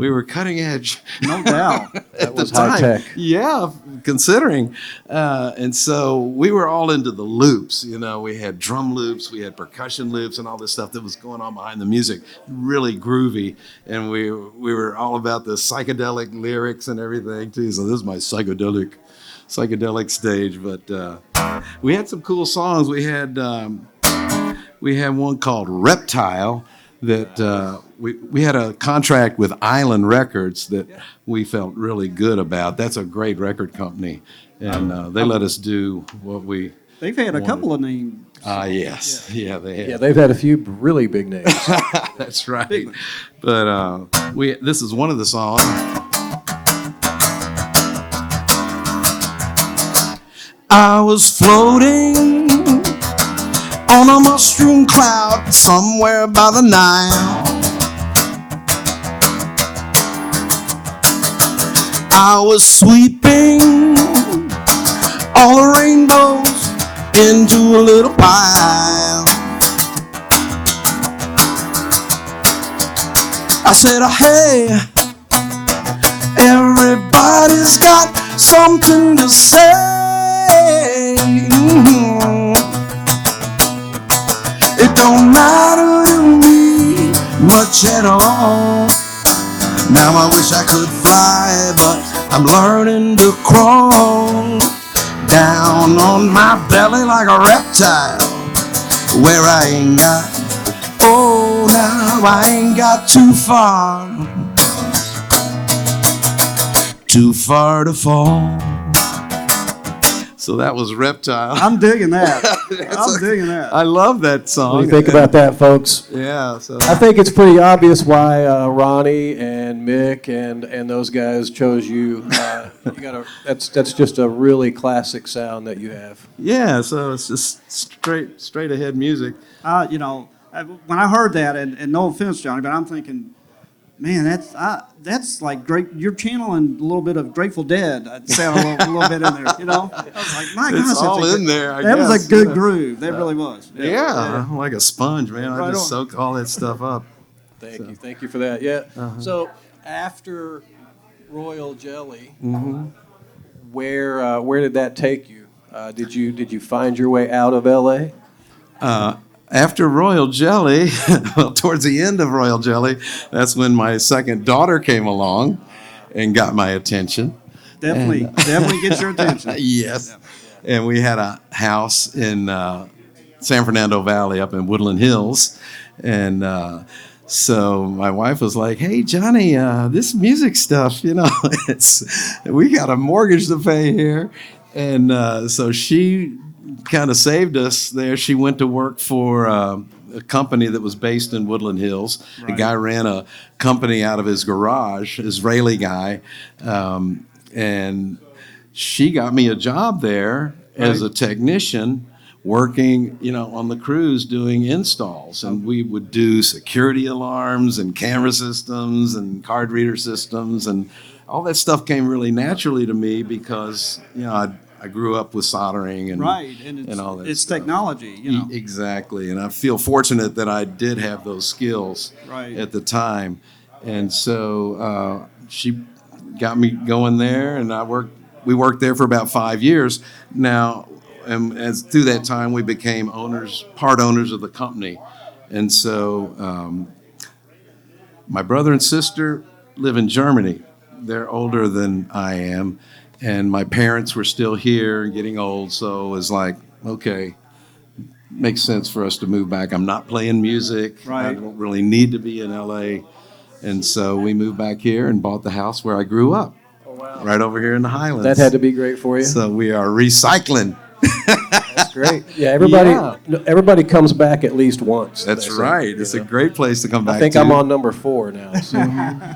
Speaker 2: were cutting edge.
Speaker 1: No doubt.
Speaker 2: At
Speaker 3: was
Speaker 2: the time.
Speaker 3: high tech.
Speaker 2: Yeah, considering. And so we were all into the loops. You know, we had drum loops, we had percussion loops, and all this stuff that was going on behind the music. Really groovy. And we were all about the psychedelic lyrics and everything too. So this is my psychedelic stage. But we had some cool songs. We had one called Reptile. That we had a contract with Island Records that we felt really good about. That's a great record company, and they let us do what we.
Speaker 1: They've had a couple of names.
Speaker 2: Yes, yeah, they have.
Speaker 3: Yeah, they've had a few really big names.
Speaker 2: That's right. But this is one of the songs.
Speaker 5: I was floating on a mushroom cloud somewhere by the Nile. I was sweeping all the rainbows into a little pile. I said, hey, everybody's got something to say. It don't matter to me much at all. Now I wish I could fly, but I'm learning to crawl down on my belly like a reptile, where I ain't got, oh, now I ain't got too far to fall.
Speaker 2: So that was Reptile.
Speaker 1: I'm digging that. I'm digging that.
Speaker 2: I love that song.
Speaker 3: What do you think about that, folks?
Speaker 2: Yeah. So
Speaker 3: I think it's pretty obvious why Ronnie and Mick and those guys chose you. That's just a really classic sound that you have.
Speaker 2: yeah. So it's just straight ahead music.
Speaker 1: You know, when I heard that, and no offense, Johnny, but I'm thinking, man, that's like great. You're channeling a little bit of Grateful Dead. I'd sound a little bit in there, you know. I was like, my gosh,
Speaker 2: It's all
Speaker 1: that's a
Speaker 2: in
Speaker 1: good-
Speaker 2: there. I
Speaker 1: That was
Speaker 2: guess.
Speaker 1: a good groove. That really was.
Speaker 2: Yeah, I'm like a sponge, man. I
Speaker 1: Right
Speaker 2: just
Speaker 1: on.
Speaker 2: soak all that stuff up.
Speaker 3: Thank you for that. Yeah. So after Royal Jelly, where did that take you? Did you find your way out of L.A.?
Speaker 2: After Royal Jelly, well, towards the end of Royal Jelly, that's when my second daughter came along and got my attention.
Speaker 1: Definitely gets your attention.
Speaker 2: Yes. And we had a house in San Fernando Valley up in Woodland Hills. And so my wife was like, hey, Johnny, this music stuff, you know, we got a mortgage to pay here. And so she kind of saved us there. She went to work for a company that was based in Woodland Hills.
Speaker 1: Right.
Speaker 2: The guy ran a company out of his garage, Israeli guy. And she got me a job there as a technician working, you know, on the cruise doing installs. And we would do security alarms and camera systems and card reader systems. And all that stuff came really naturally to me because, you know, I grew up with soldering and,
Speaker 1: Right, and
Speaker 2: all that
Speaker 1: it's
Speaker 2: stuff.
Speaker 1: technology, you know.
Speaker 2: Exactly. And I feel fortunate that I did have those skills
Speaker 1: Right.
Speaker 2: at the time. And so she got me going there, and we worked there for about 5 years. Now, as through that time, we became part owners of the company. And so my brother and sister live in Germany. They're older than I am. And my parents were still here and getting old, so it was like, okay, makes sense for us to move back. I'm not playing music.
Speaker 1: Right.
Speaker 2: I don't really need to be in LA. And so we moved back here and bought the house where I grew up. Oh, wow. Right over here in the Highlands.
Speaker 3: That had to be great for you.
Speaker 2: So we are recycling.
Speaker 3: That's great. Yeah, everybody comes back at least once.
Speaker 2: That's
Speaker 3: they say,
Speaker 2: right.
Speaker 3: you
Speaker 2: It's
Speaker 3: know.
Speaker 2: a great place to come back
Speaker 3: I think
Speaker 2: to.
Speaker 3: I'm on number 4 now. So,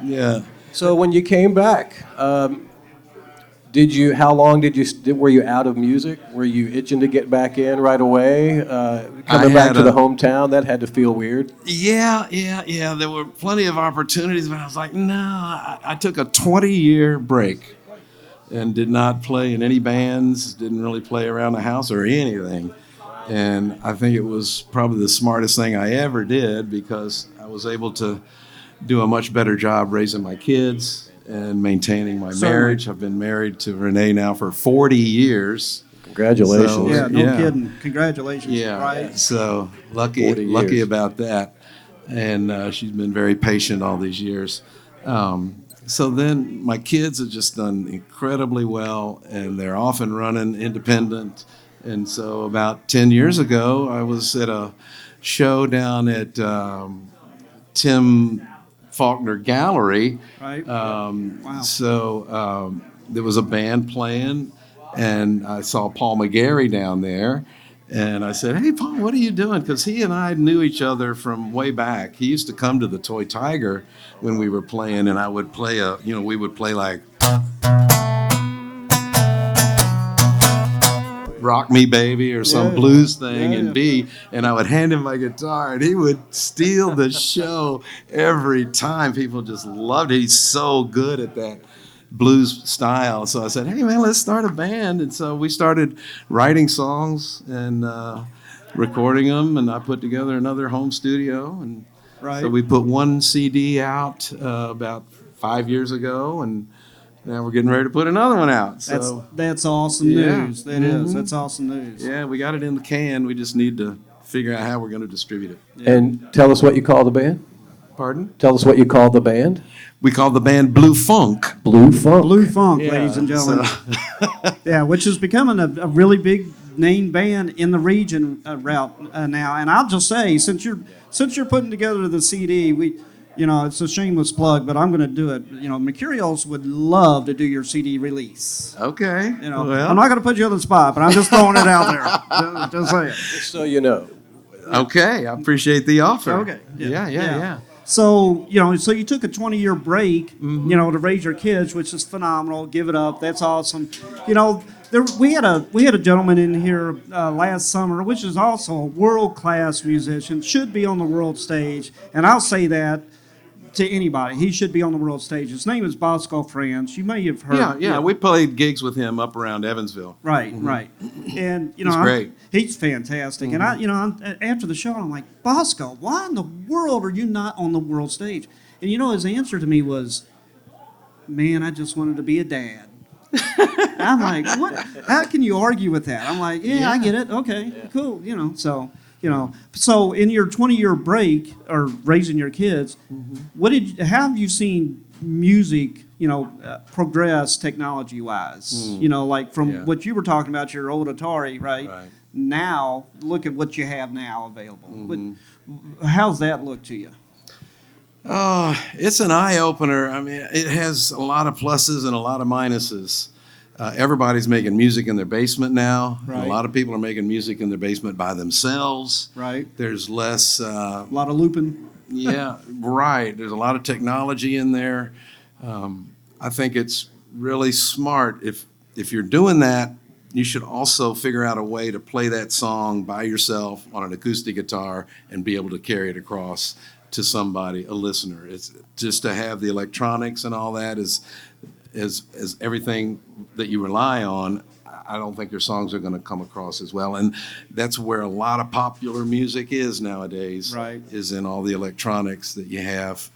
Speaker 2: Yeah.
Speaker 3: so when you came back, how long were you out of music? Were you itching to get back in right away? Coming back to the hometown, that had to feel weird.
Speaker 2: Yeah. There were plenty of opportunities, but I was like, no. I took a 20-year break and did not play in any bands, didn't really play around the house or anything. And I think it was probably the smartest thing I ever did because I was able to do a much better job raising my kids and maintaining my marriage. I've been married to Renee now for 40 years.
Speaker 3: Congratulations.
Speaker 2: So,
Speaker 1: Yeah, no
Speaker 2: yeah.
Speaker 1: kidding. Congratulations.
Speaker 2: Yeah,
Speaker 1: Right.
Speaker 2: so
Speaker 3: 40
Speaker 2: lucky
Speaker 3: years.
Speaker 2: about that. And she's been very patient all these years. So then my kids have just done incredibly well, and they're off and running independent. And so about 10 years ago, I was at a show down at Tim Faulkner Gallery.
Speaker 1: Right.
Speaker 2: Wow. So there was a band playing, and I saw Paul McGarry down there. And I said, hey, Paul, what are you doing? Because he and I knew each other from way back. He used to come to the Toy Tiger when we were playing, and I would play we would play like. Rock Me Baby or some
Speaker 1: Yeah.
Speaker 2: blues thing
Speaker 1: Yeah.
Speaker 2: in B, and I would hand him my guitar, and he would steal the show every time. People just loved it. He's so good at that blues style. So I said, hey, man, let's start a band. And so we started writing songs and recording them, and I put together another home studio. And
Speaker 1: Right.
Speaker 2: so we put one CD out about 5 years ago, and now we're getting ready to put another one out. So
Speaker 1: That's awesome
Speaker 2: Yeah.
Speaker 1: news. That is. That's awesome news.
Speaker 2: yeah, we got it in the can. We just need to figure out how we're going to distribute it.
Speaker 3: And tell us what you call the band.
Speaker 2: Pardon?
Speaker 3: Tell us what you call the band.
Speaker 2: We call the band Blue Funk.
Speaker 3: Blue Funk.
Speaker 1: Blue Funk,
Speaker 2: Yeah,
Speaker 1: ladies and gentlemen.
Speaker 2: so-
Speaker 1: Yeah, which is becoming a really big name band in the region route now. And I'll just say, since you're putting together the CD, it's a shameless plug, but I'm going to do it. Mercurios would love to do your CD release.
Speaker 2: Okay.
Speaker 1: I'm
Speaker 2: Well,
Speaker 1: not going to put you on the spot, but I'm just throwing it out there. Just saying.
Speaker 3: Just so you know.
Speaker 2: okay. I appreciate the offer.
Speaker 1: Okay.
Speaker 2: Yeah.
Speaker 1: So, so you took a 20-year break, to raise your kids, which is phenomenal. Give it up. That's awesome. We had a gentleman in here last summer, which is also a world-class musician, should be on the world stage, and I'll say that to anybody. He should be on the world stage. His name is Bosco Franz. You may have heard.
Speaker 2: Yeah. We played gigs with him up around Evansville.
Speaker 1: Right. And
Speaker 2: He's great.
Speaker 1: He's fantastic. And after the show, I'm like, Bosco, why in the world are you not on the world stage? And his answer to me was, man, I just wanted to be a dad. I'm like, what? How can you argue with that? I'm like, yeah. I get it. Okay, cool. So in your 20-year break or raising your kids, how have you seen music, progress technology-wise? Like from what you were talking about, your old Atari, right?
Speaker 2: Right.
Speaker 1: Now, look at what you have now available. How's that look to you?
Speaker 2: Oh, it's an eye-opener. I mean, it has a lot of pluses and a lot of minuses. Everybody's making music in their basement now.
Speaker 1: Right.
Speaker 2: A lot of people are making music in their basement by themselves.
Speaker 1: Right.
Speaker 2: There's less...
Speaker 1: A lot of looping.
Speaker 2: Yeah, right. There's a lot of technology in there. I think it's really smart. If you're doing that, you should also figure out a way to play that song by yourself on an acoustic guitar and be able to carry it across to somebody, a listener. It's just to have the electronics and all that as everything that you rely on. I don't think your songs are going to come across as well. And that's where a lot of popular music is nowadays,
Speaker 1: Right.
Speaker 2: is in all the electronics that you have.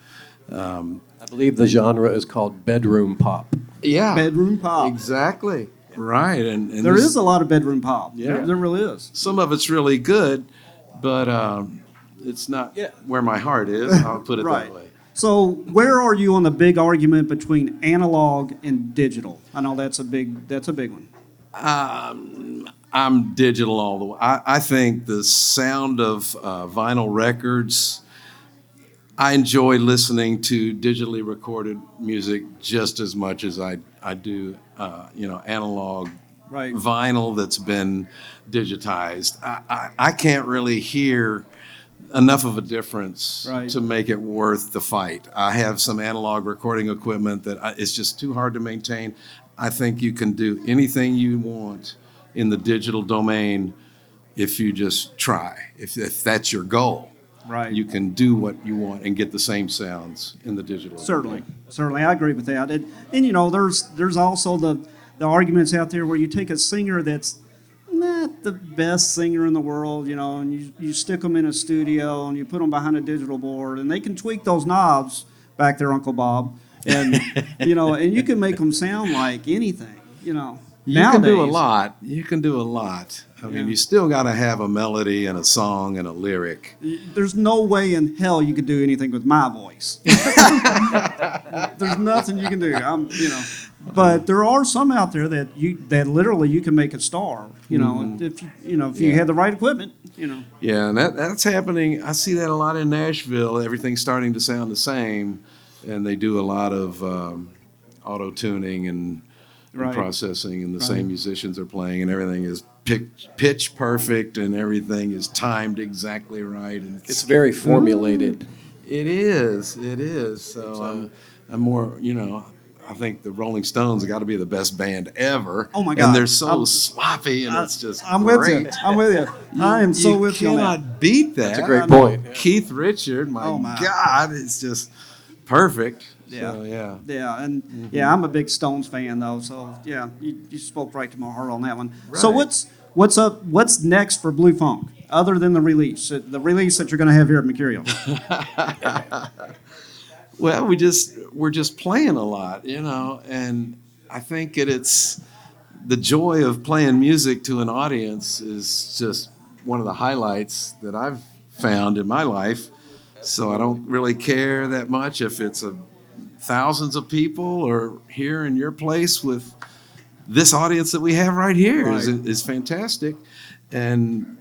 Speaker 3: I believe the genre is called bedroom pop.
Speaker 2: Yeah.
Speaker 1: Bedroom pop.
Speaker 2: Exactly. Right. And
Speaker 1: There is a lot of bedroom pop.
Speaker 2: Yeah.
Speaker 1: There really is.
Speaker 2: some of it's really good, but it's not where my heart is. I'll put it
Speaker 1: Right.
Speaker 2: that way.
Speaker 1: So where are you on the big argument between analog and digital? I know that's a big one.
Speaker 2: I'm digital all the way. I think the sound of vinyl records, I enjoy listening to digitally recorded music just as much as I do, analog
Speaker 1: Right.
Speaker 2: vinyl that's been digitized. I can't really hear enough of a difference
Speaker 1: Right.
Speaker 2: to make it worth the fight. I have some analog recording equipment that it's just too hard to maintain. I think you can do anything you want in the digital domain if you just try. If that's your goal,
Speaker 1: Right.
Speaker 2: you can do what you want and get the same sounds in the digital.
Speaker 1: Certainly, I agree with that. And there's also the arguments out there where you take a singer that's not the best singer in the world, and you stick them in a studio and you put them behind a digital board, and they can tweak those knobs back there, Uncle Bob, and and you can make them sound like anything,
Speaker 2: You
Speaker 1: Nowadays,
Speaker 2: can do a lot. You can do a lot. I mean,
Speaker 1: Yeah.
Speaker 2: you still got to have a melody and a song and a lyric.
Speaker 1: There's no way in hell you could do anything with my voice. There's nothing you can do. But there are some out there that literally you can make a star. If you had the right equipment.
Speaker 2: Yeah, and that's happening. I see that a lot in Nashville. Everything's starting to sound the same, and they do a lot of auto tuning and
Speaker 1: Right.
Speaker 2: processing, and the same musicians are playing, and everything is pitch perfect, and everything is timed exactly right. And
Speaker 3: It's very formulated.
Speaker 2: It is. So I'm more, I think the Rolling Stones have got to be the best band ever.
Speaker 1: Oh my God.
Speaker 2: And they're so sloppy, and it's just
Speaker 1: I'm
Speaker 2: great.
Speaker 1: with you. I'm with you. I am so with you on that.
Speaker 2: You cannot beat that.
Speaker 3: That's a great point. Yeah.
Speaker 2: Keith Richard,
Speaker 1: Oh, my.
Speaker 2: God, it's just perfect.
Speaker 1: Yeah.
Speaker 2: So, yeah.
Speaker 1: Yeah, and yeah, I'm a big Stones fan though, so yeah, you spoke right to my heart on that one. So
Speaker 2: Right.
Speaker 1: what's up? What's next for Blue Funk other than the release that you're going to have here at Mercurio?
Speaker 2: Well, we're just playing a lot, and I think it's the joy of playing music to an audience is just one of the highlights that I've found in my life. So I don't really care that much if it's thousands of people or here in your place with this audience that we have right here is fantastic. And,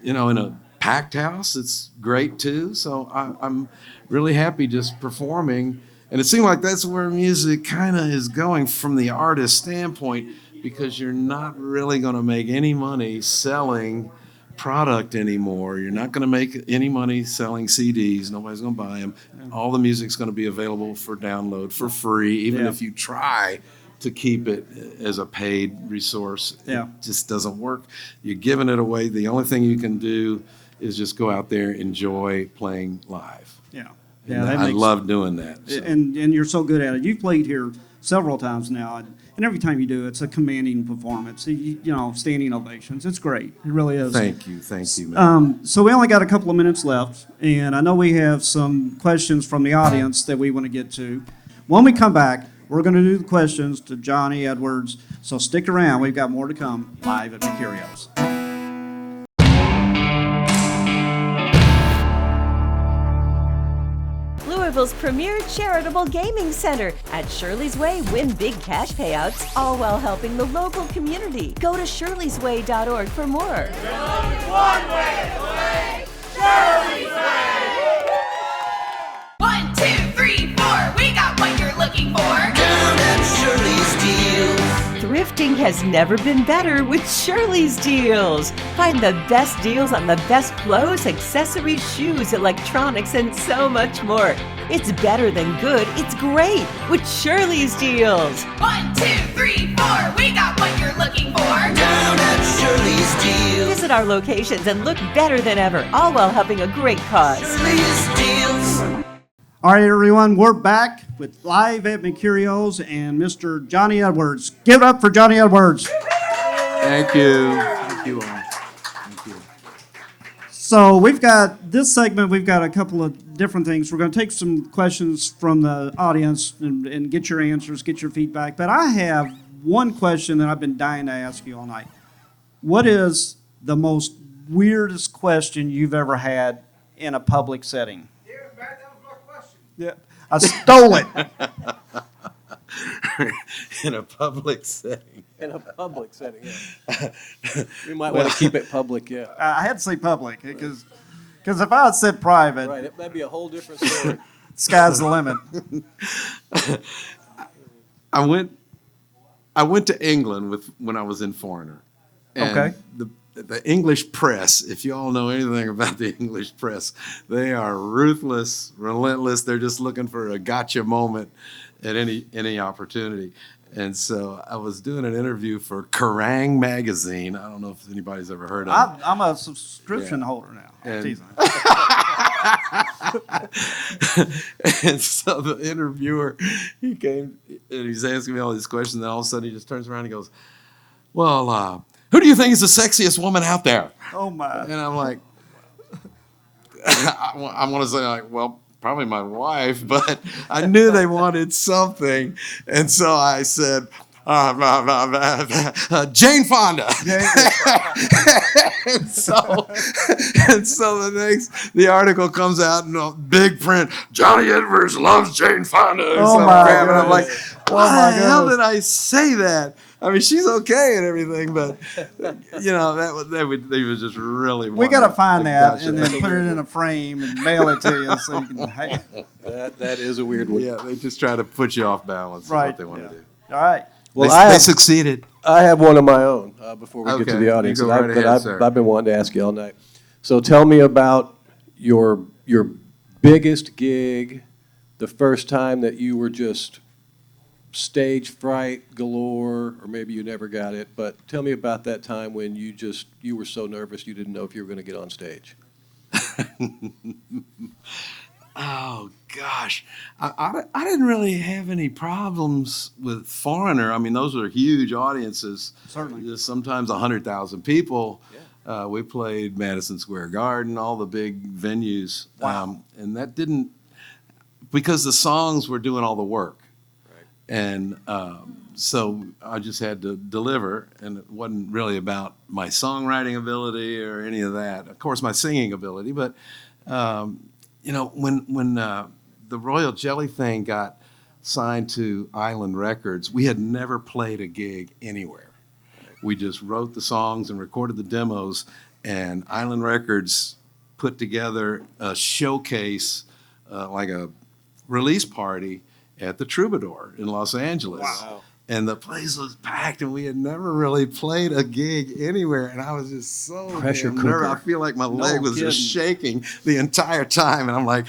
Speaker 2: in a packed house, it's great too. So I'm really happy just performing. And it seems like that's where music kind of is going from the artist standpoint, because you're not really going to make any money selling product anymore. You're not going to make any money selling CDs. Nobody's going to buy them. All the music's going to be available for download for free, even if you try to keep it as a paid resource.
Speaker 1: Yeah.
Speaker 2: It just doesn't work. You're giving it away. The only thing you can do is just go out there, enjoy playing live.
Speaker 1: Yeah,
Speaker 2: And
Speaker 1: that
Speaker 2: I
Speaker 1: makes,
Speaker 2: love doing that. So.
Speaker 1: and you're so good at it. You've played here several times now, and every time you do, it's a commanding performance. Standing ovations. It's great. It really is.
Speaker 2: Thank you, man.
Speaker 1: So we only got a couple of minutes left, and I know we have some questions from the audience that we want to get to. When we come back, we're going to do the questions to Johnny Edwards, so stick around. We've got more to come live at Mercurio's.
Speaker 6: Louisville's premier charitable gaming center. At Shirley's Way, win big cash payouts, all while helping the local community. Go to shirleysway.org for more.
Speaker 4: One, two, three, four. We got what you're looking for.
Speaker 5: Down at Shirley's Deals.
Speaker 6: Thrifting has never been better with Shirley's Deals. Find the best deals on the best clothes, accessories, shoes, electronics, and so much more. It's better than good, it's great with Shirley's Deals.
Speaker 4: One, two, three, four. We got what you're looking for.
Speaker 5: Down at Shirley's Deals.
Speaker 6: Visit our locations and look better than ever, all while helping a great cause.
Speaker 5: Shirley's Deals.
Speaker 1: All right, everyone, we're back with Live at Mercurio's and Mr. Johnny Edwards. Give it up for Johnny Edwards.
Speaker 2: Thank you. Thank you all. Thank you.
Speaker 1: So we've got this segment, we've got a couple of different things. We're going to take some questions from the audience and get your answers, get your feedback. But I have one question that I've been dying to ask you all night. What is the most weirdest question you've ever had in a public setting? Yeah, I stole it.
Speaker 2: In a public setting.
Speaker 3: In a public setting, yeah. We might want to keep it public, yeah.
Speaker 1: I had to say public because if I had said private,
Speaker 3: Right, that'd be a whole different story.
Speaker 1: sky's the limit.
Speaker 2: I went to England when I was in Foreigner. And
Speaker 1: Okay.
Speaker 2: The English press, if you all know anything about the English press, they are ruthless, relentless. They're just looking for a gotcha moment at any opportunity. And so I was doing an interview for Kerrang! Magazine. I don't know if anybody's ever heard of it.
Speaker 1: I'm a subscription holder now.
Speaker 2: And-
Speaker 1: Teasing.
Speaker 2: And so the interviewer, he came and he's asking me all these questions, and all of a sudden he just turns around and he goes, well, who do you think is the sexiest woman out there?
Speaker 1: Oh my.
Speaker 2: And I'm like, I want to say, like, well, probably my wife, but I knew they wanted something. And so I said, Jane Fonda. and so the article comes out in big print. Johnny Edwards loves Jane Fonda. or
Speaker 1: Oh
Speaker 2: some
Speaker 1: my
Speaker 2: crap. And I'm like,
Speaker 1: goodness.
Speaker 2: why
Speaker 1: Oh my
Speaker 2: the hell
Speaker 1: goodness.
Speaker 2: did I say that? I mean, she's okay and everything, but they was just really.
Speaker 1: We got to find that
Speaker 2: Gotcha.
Speaker 1: and then put it in a frame and mail it to you so you can. Hey.
Speaker 3: That is a weird one.
Speaker 2: Yeah, they just try to put you off balance. Is
Speaker 1: Right.
Speaker 2: what they want
Speaker 1: yeah.
Speaker 2: to do.
Speaker 1: All right.
Speaker 3: Well,
Speaker 2: They succeeded.
Speaker 3: I have one of my own before we get to
Speaker 2: Okay,
Speaker 3: the audience.
Speaker 2: you go
Speaker 3: and
Speaker 2: right
Speaker 3: but
Speaker 2: ahead, sir.
Speaker 3: I've been wanting to ask you all night. So tell me about your biggest gig, the first time that you were just stage fright galore, or maybe you never got it, but tell me about that time when you were so nervous you didn't know if you were going to get on stage.
Speaker 2: Oh gosh, I didn't really have any problems with Foreigner. I mean, those are huge audiences.
Speaker 1: Certainly.
Speaker 2: There's sometimes 100,000 people. We played Madison Square Garden, all the big venues.
Speaker 1: Wow.
Speaker 2: And that didn't, because the songs were doing all the work.
Speaker 3: Right.
Speaker 2: And so I just had to deliver, and it wasn't really about my songwriting ability or any of that. Of course, my singing ability, but you know, when the Royal Jelly thing got signed to Island Records, we had never played a gig anywhere. We just wrote the songs and recorded the demos, and Island Records put together a showcase, like a release party at the Troubadour in Los Angeles.
Speaker 3: Wow.
Speaker 2: And the place was packed, and we had never really played a gig anywhere. And I was just so
Speaker 3: Pressure
Speaker 2: damn nervous.
Speaker 3: cooker.
Speaker 2: I feel like my leg was just
Speaker 1: kidding.
Speaker 2: shaking the entire time. And I'm like,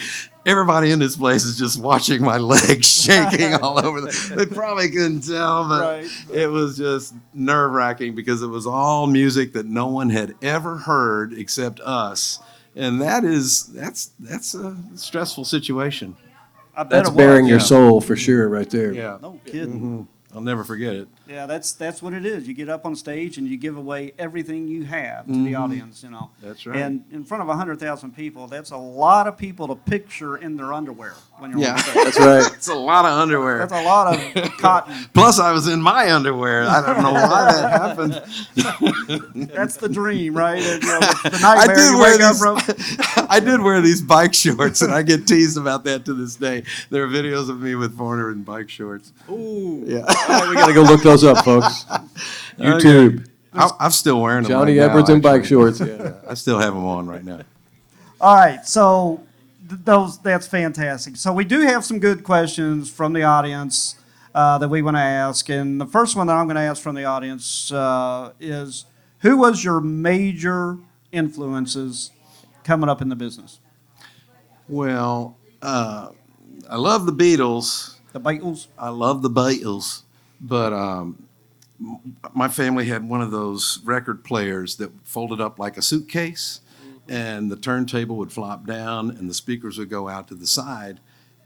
Speaker 2: everybody in this place is just watching my legs shaking all over. They probably couldn't tell, but
Speaker 1: Right.
Speaker 2: it was just nerve-wracking because it was all music that no one had ever heard except us. And that's a stressful situation.
Speaker 1: I bet
Speaker 3: That's
Speaker 1: it was.
Speaker 3: bearing your
Speaker 2: Yeah.
Speaker 3: soul for sure, right there.
Speaker 2: Yeah.
Speaker 1: No kidding.
Speaker 2: Mhm. I'll never forget it.
Speaker 1: Yeah, that's what it is. You get up on stage and you give away everything you have to the audience, you know.
Speaker 2: That's right.
Speaker 1: And in front of 100,000 people, that's a lot of people to picture in their underwear when you're
Speaker 2: Yeah.
Speaker 1: on stage.
Speaker 3: That's right.
Speaker 2: It's a lot of underwear.
Speaker 1: That's a lot of cotton.
Speaker 2: Plus, I was in my underwear. I don't know why that happened.
Speaker 1: That's the dream, right? And, you know, the
Speaker 2: I
Speaker 1: nightmare
Speaker 2: did
Speaker 1: you
Speaker 2: wear
Speaker 1: wake up
Speaker 2: these.
Speaker 1: from.
Speaker 2: I did wear these bike shorts, and I get teased about that to this day. There are videos of me with Foreigner in bike shorts.
Speaker 3: Ooh.
Speaker 2: Yeah,
Speaker 3: All right, we got to go look those up, folks. YouTube.
Speaker 2: I'm still wearing them.
Speaker 3: Johnny
Speaker 2: right now,
Speaker 3: Edwards in bike
Speaker 2: actually.
Speaker 3: shorts. Yeah.
Speaker 2: I still have them on right now.
Speaker 1: All right, so that's fantastic. So we do have some good questions from the audience that we want to ask, and the first one that I'm going to ask from the audience is, who was your major influences coming up in the business?
Speaker 2: Well, I love the Beatles.
Speaker 1: The Beatles?
Speaker 2: I love the Beatles, but my family had one of those record players that folded up like a suitcase, and the turntable would flop down, and the speakers would go out to the side,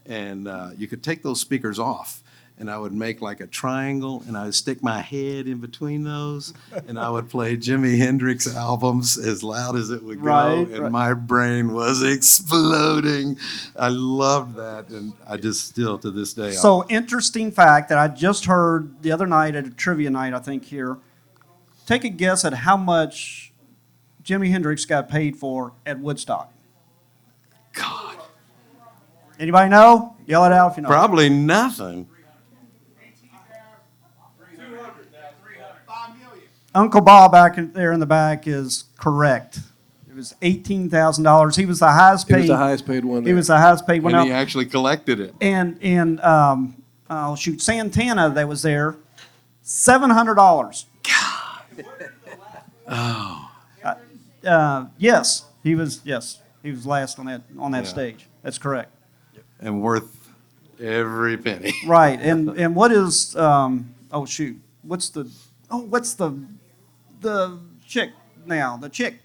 Speaker 2: and you could take those speakers off, and I would make like a triangle, and I would stick my head in between those, and I would play Jimi Hendrix albums as loud as it would go,
Speaker 1: Right,
Speaker 2: and
Speaker 1: right.
Speaker 2: my brain was exploding. I loved that, and I just still to this day.
Speaker 1: So, interesting fact that I just heard the other night at a trivia night, I think here. Take a guess at how much Jimi Hendrix got paid for at Woodstock.
Speaker 2: God,
Speaker 1: Anybody know? Yell it out if you know.
Speaker 2: probably nothing.
Speaker 1: Uncle Bob back there in the back is correct. It was $18,000. He was the highest
Speaker 3: He
Speaker 1: paid.
Speaker 3: was the highest paid one there.
Speaker 1: He was the highest paid one
Speaker 2: And
Speaker 1: out.
Speaker 2: he actually collected it.
Speaker 1: And oh shoot, Santana that was there, $700.
Speaker 2: Oh,
Speaker 1: Yes, he was last on that
Speaker 2: Yeah.
Speaker 1: stage. That's correct.
Speaker 2: and worth every penny.
Speaker 1: Right. And what is oh shoot, what's the chick now? The chick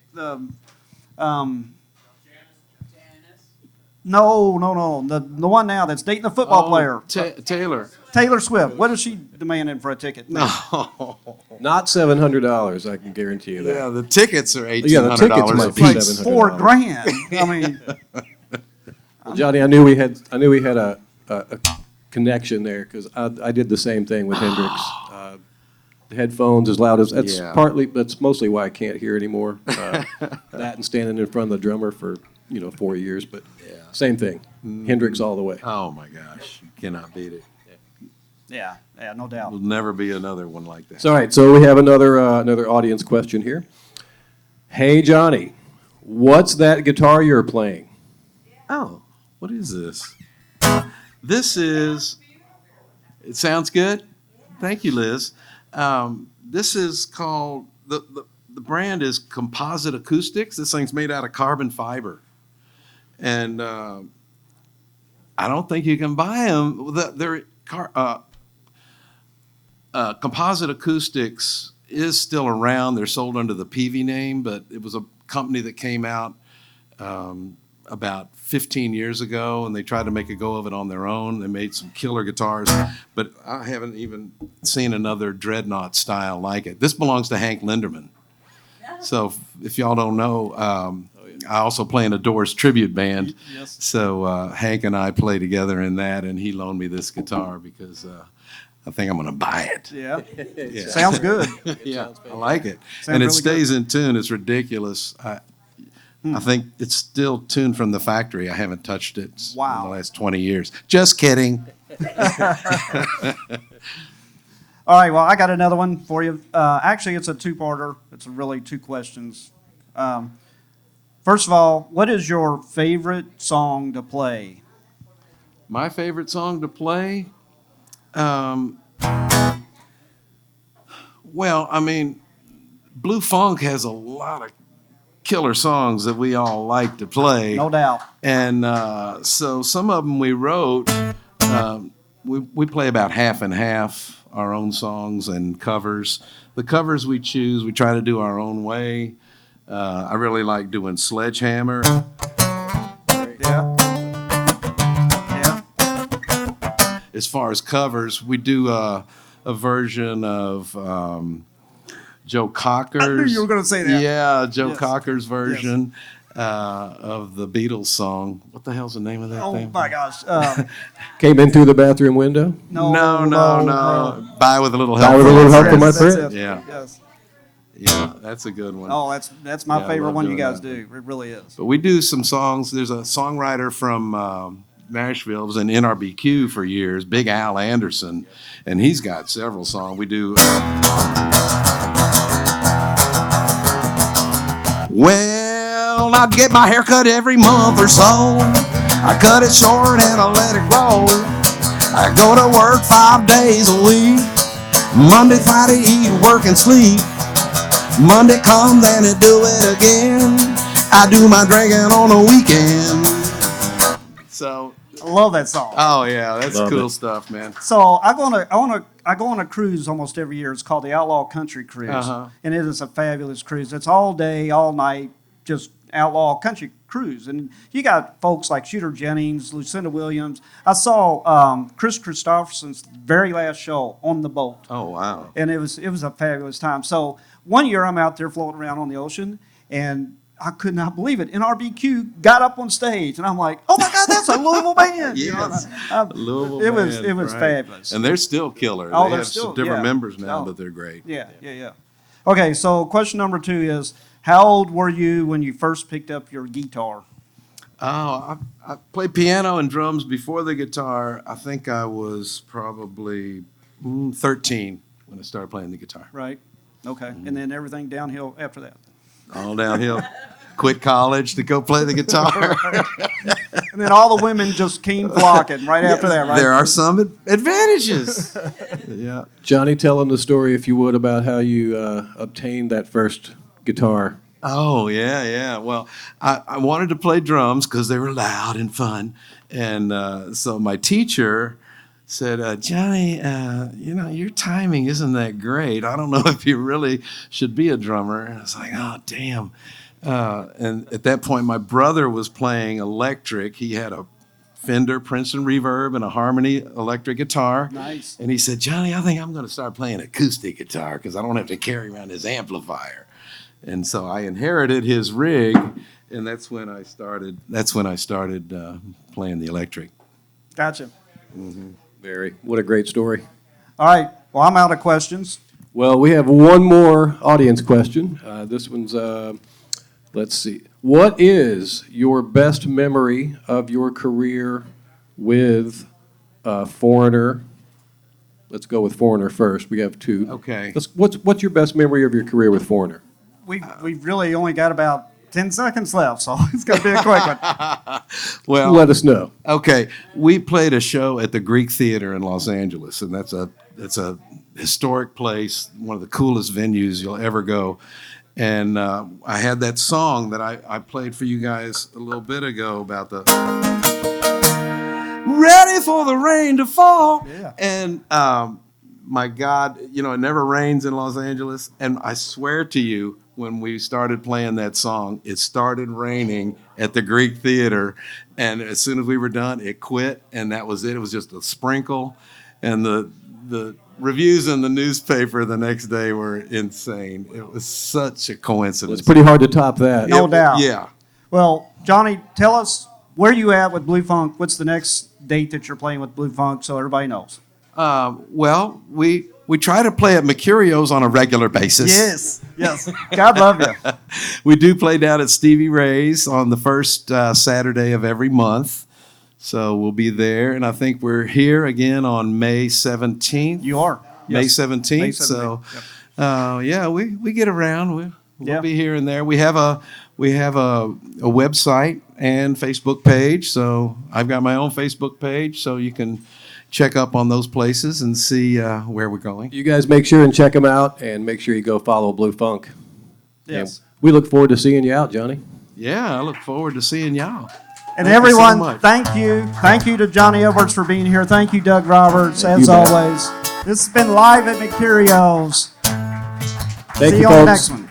Speaker 1: No. The one now that's dating the football player.
Speaker 2: Taylor.
Speaker 1: Taylor Swift. What is she demanding for a ticket?
Speaker 2: No.
Speaker 3: Not $700, I can guarantee you that.
Speaker 2: Yeah, the tickets are $1,800.
Speaker 3: Yeah, the tickets might be
Speaker 2: a
Speaker 1: Like
Speaker 2: piece.
Speaker 3: $700.
Speaker 1: $4,000. I mean,
Speaker 3: Well, Johnny, I knew we had a connection there because I did the same thing with Hendrix. The headphones as loud as that's
Speaker 2: Yeah.
Speaker 3: that's mostly why I can't hear anymore. That and standing in front of the drummer for 4 years, but same thing. Hendrix all the way.
Speaker 2: Oh my gosh, you cannot beat it.
Speaker 1: yeah, no doubt.
Speaker 2: Will never be another one like that.
Speaker 3: So, all right, so we have another audience question here. Hey, Johnny, what's that guitar you're playing?
Speaker 2: Oh, what is this? This is. It sounds good. Thank you, Liz. This is called the brand is Composite Acoustics. This thing's made out of carbon fiber, and I don't think you can buy them. Composite Acoustics is still around. They're sold under the PV name, but it was a company that came out about 15 years ago, and they tried to make a go of it on their own. They made some killer guitars, but I haven't even seen another Dreadnought style like it. This belongs to Hank Linderman. So if y'all don't know, I also play in a Doors tribute band.
Speaker 1: Yes.
Speaker 2: So Hank and I play together in that, and he loaned me this guitar because I think I'm going to buy it.
Speaker 1: Yeah.
Speaker 2: Yeah.
Speaker 1: Sounds good.
Speaker 2: Yeah, I like it.
Speaker 1: Sounds
Speaker 2: And it
Speaker 1: really
Speaker 2: stays in tune. It's ridiculous. I think it's still tuned from the factory. I haven't touched it in
Speaker 1: Wow.
Speaker 2: the last 20 years. Just kidding.
Speaker 1: All right, well, I got another one for you. Actually, it's a two-parter. It's really two questions. First of all, what is your favorite song to play?
Speaker 2: My favorite song to play? Well, I mean, Blue Funk has a lot of killer songs that we all like to play.
Speaker 1: No doubt.
Speaker 2: And so some of them we wrote, we play about half and half, our own songs and covers. The covers we choose, we try to do our own way. I really like doing Sledgehammer.
Speaker 1: Yeah. Yeah.
Speaker 2: As far as covers, we do a version of Joe Cocker's.
Speaker 1: I knew you were gonna say that.
Speaker 2: Yeah, Joe
Speaker 1: Yes.
Speaker 2: Cocker's version of the Beatles song. What the hell's the name of that
Speaker 1: Oh,
Speaker 2: thing?
Speaker 1: my gosh.
Speaker 3: Came in through the bathroom window.
Speaker 2: No. Buy with a little help.
Speaker 3: Buy with a
Speaker 2: from
Speaker 3: little
Speaker 2: my
Speaker 3: help from my
Speaker 2: friends.
Speaker 3: friends.
Speaker 1: it.
Speaker 2: Yeah.
Speaker 1: Yes.
Speaker 2: Yeah, that's a good one.
Speaker 1: Oh, that's my
Speaker 2: Yeah, I
Speaker 1: favorite
Speaker 2: love
Speaker 1: one you
Speaker 2: doing
Speaker 1: guys
Speaker 2: that.
Speaker 1: do. It really is.
Speaker 2: But we do some songs. There's a songwriter from Nashville, was in NRBQ for years, Big Al Anderson, and he's got several songs. We do. Well, I'd get my hair cut every month or so. I cut it short and I let it grow. I go to work 5 days a week. Monday, Friday, eat, work, and sleep. Monday come, then I do it again. I do my drinking on the weekend. So,
Speaker 1: I love that song.
Speaker 2: oh yeah, that's
Speaker 3: Love
Speaker 2: cool
Speaker 3: it.
Speaker 2: stuff, man.
Speaker 1: So I go on a cruise almost every year. It's called the Outlaw Country Cruise,
Speaker 2: Uh-huh.
Speaker 1: and it is a fabulous cruise. It's all day, all night, just outlaw country cruise. And you got folks like Shooter Jennings, Lucinda Williams. I saw Chris Christopherson's very last show on the boat,
Speaker 2: Oh wow.
Speaker 1: and it was a fabulous time. So one year I'm out there floating around on the ocean, and I could not believe it. NRBQ got up on stage, and I'm like, "Oh my God, that's a Louisville band!" You know,
Speaker 2: Yes.
Speaker 1: and
Speaker 2: Louisville
Speaker 1: it was
Speaker 2: band, right.
Speaker 1: fabulous.
Speaker 2: And they're still killer.
Speaker 1: Oh,
Speaker 2: they
Speaker 1: they're
Speaker 2: have
Speaker 1: still-
Speaker 2: some different
Speaker 1: yeah.
Speaker 2: members now,
Speaker 1: Oh.
Speaker 2: but they're great.
Speaker 1: Yeah. Okay, so question number 2 is, how old were you when you first picked up your guitar?
Speaker 2: Oh, I played piano and drums before the guitar. I think I was probably 13 when I started playing the guitar.
Speaker 1: Right. Okay,
Speaker 2: Mm-hmm.
Speaker 1: and then everything downhill after that.
Speaker 2: All downhill. Quit college to go play the guitar.
Speaker 1: And then all the women just came flocking right after that, right?
Speaker 2: There are some advantages. Yeah.
Speaker 3: Johnny, tell them the story, if you would, about how you obtained that first guitar.
Speaker 2: Oh, yeah. Well, I wanted to play drums because they were loud and fun. And so my teacher said, Johnny, your timing isn't that great. I don't know if you really should be a drummer. And I was like, oh, damn. And at that point, my brother was playing electric. He had a Fender Princeton Reverb and a Harmony electric guitar.
Speaker 1: Nice.
Speaker 2: And he said, Johnny, I think I'm going to start playing acoustic guitar because I don't have to carry around his amplifier. And so I inherited his rig, and that's when I started. Playing the electric.
Speaker 1: Gotcha.
Speaker 3: Barry, what a great story.
Speaker 1: All right, well, I'm out of questions.
Speaker 3: Well, we have one more audience question. This one's, let's see. What is your best memory of your career with Foreigner? Let's go with Foreigner first. We have 2.
Speaker 2: Okay.
Speaker 3: What's your best memory of your career with Foreigner?
Speaker 1: We've really only got about 10 seconds left, so it's going to be a quick one.
Speaker 2: Well,
Speaker 3: Let us know.
Speaker 2: okay. We played a show at the Greek Theater in Los Angeles, and that's a historic place, one of the coolest venues you'll ever go. And I had that song that I played for you guys a little bit ago about the ready for the rain to fall.
Speaker 1: Yeah.
Speaker 2: And my God, you know, it never rains in Los Angeles. And I swear to you, when we started playing that song, it started raining at the Greek Theater. And as soon as we were done, it quit. And that was it. It was just a sprinkle. And the reviews in the newspaper the next day were insane. It was such a coincidence.
Speaker 3: It's pretty hard to top that.
Speaker 1: No doubt.
Speaker 2: Yeah.
Speaker 1: Well, Johnny, tell us where you at with Blue Funk. What's the next date that you're playing with Blue Funk so everybody knows?
Speaker 2: Well, we try to play at Mercurio's on a regular basis.
Speaker 1: Yes. God love you.
Speaker 2: We do play down at Stevie Ray's on the first Saturday of every month. So we'll be there. And I think we're here again on May 17th.
Speaker 1: You are.
Speaker 2: May
Speaker 1: Yes.
Speaker 2: 17th.
Speaker 1: May 17th.
Speaker 2: So,
Speaker 1: Yep.
Speaker 2: yeah, we get around. We'll
Speaker 1: Yeah.
Speaker 2: be here and there. We have a website and Facebook page. So I've got my own Facebook page, so you can check up on those places and see where we're going.
Speaker 3: You guys make sure and check them out, and make sure you go follow Blue Funk.
Speaker 1: Yes.
Speaker 3: And we look forward to seeing you out, Johnny.
Speaker 2: Yeah, I look forward to seeing y'all.
Speaker 1: And
Speaker 2: Thank you so
Speaker 1: everyone,
Speaker 2: much.
Speaker 1: thank you. Thank you to Johnny Edwards for being here. Thank you, Doug Roberts, as
Speaker 3: you, man.
Speaker 1: always. This has been Live at Mercurio's.
Speaker 3: Thank
Speaker 1: See
Speaker 3: you,
Speaker 1: you on the
Speaker 3: folks.
Speaker 1: next one.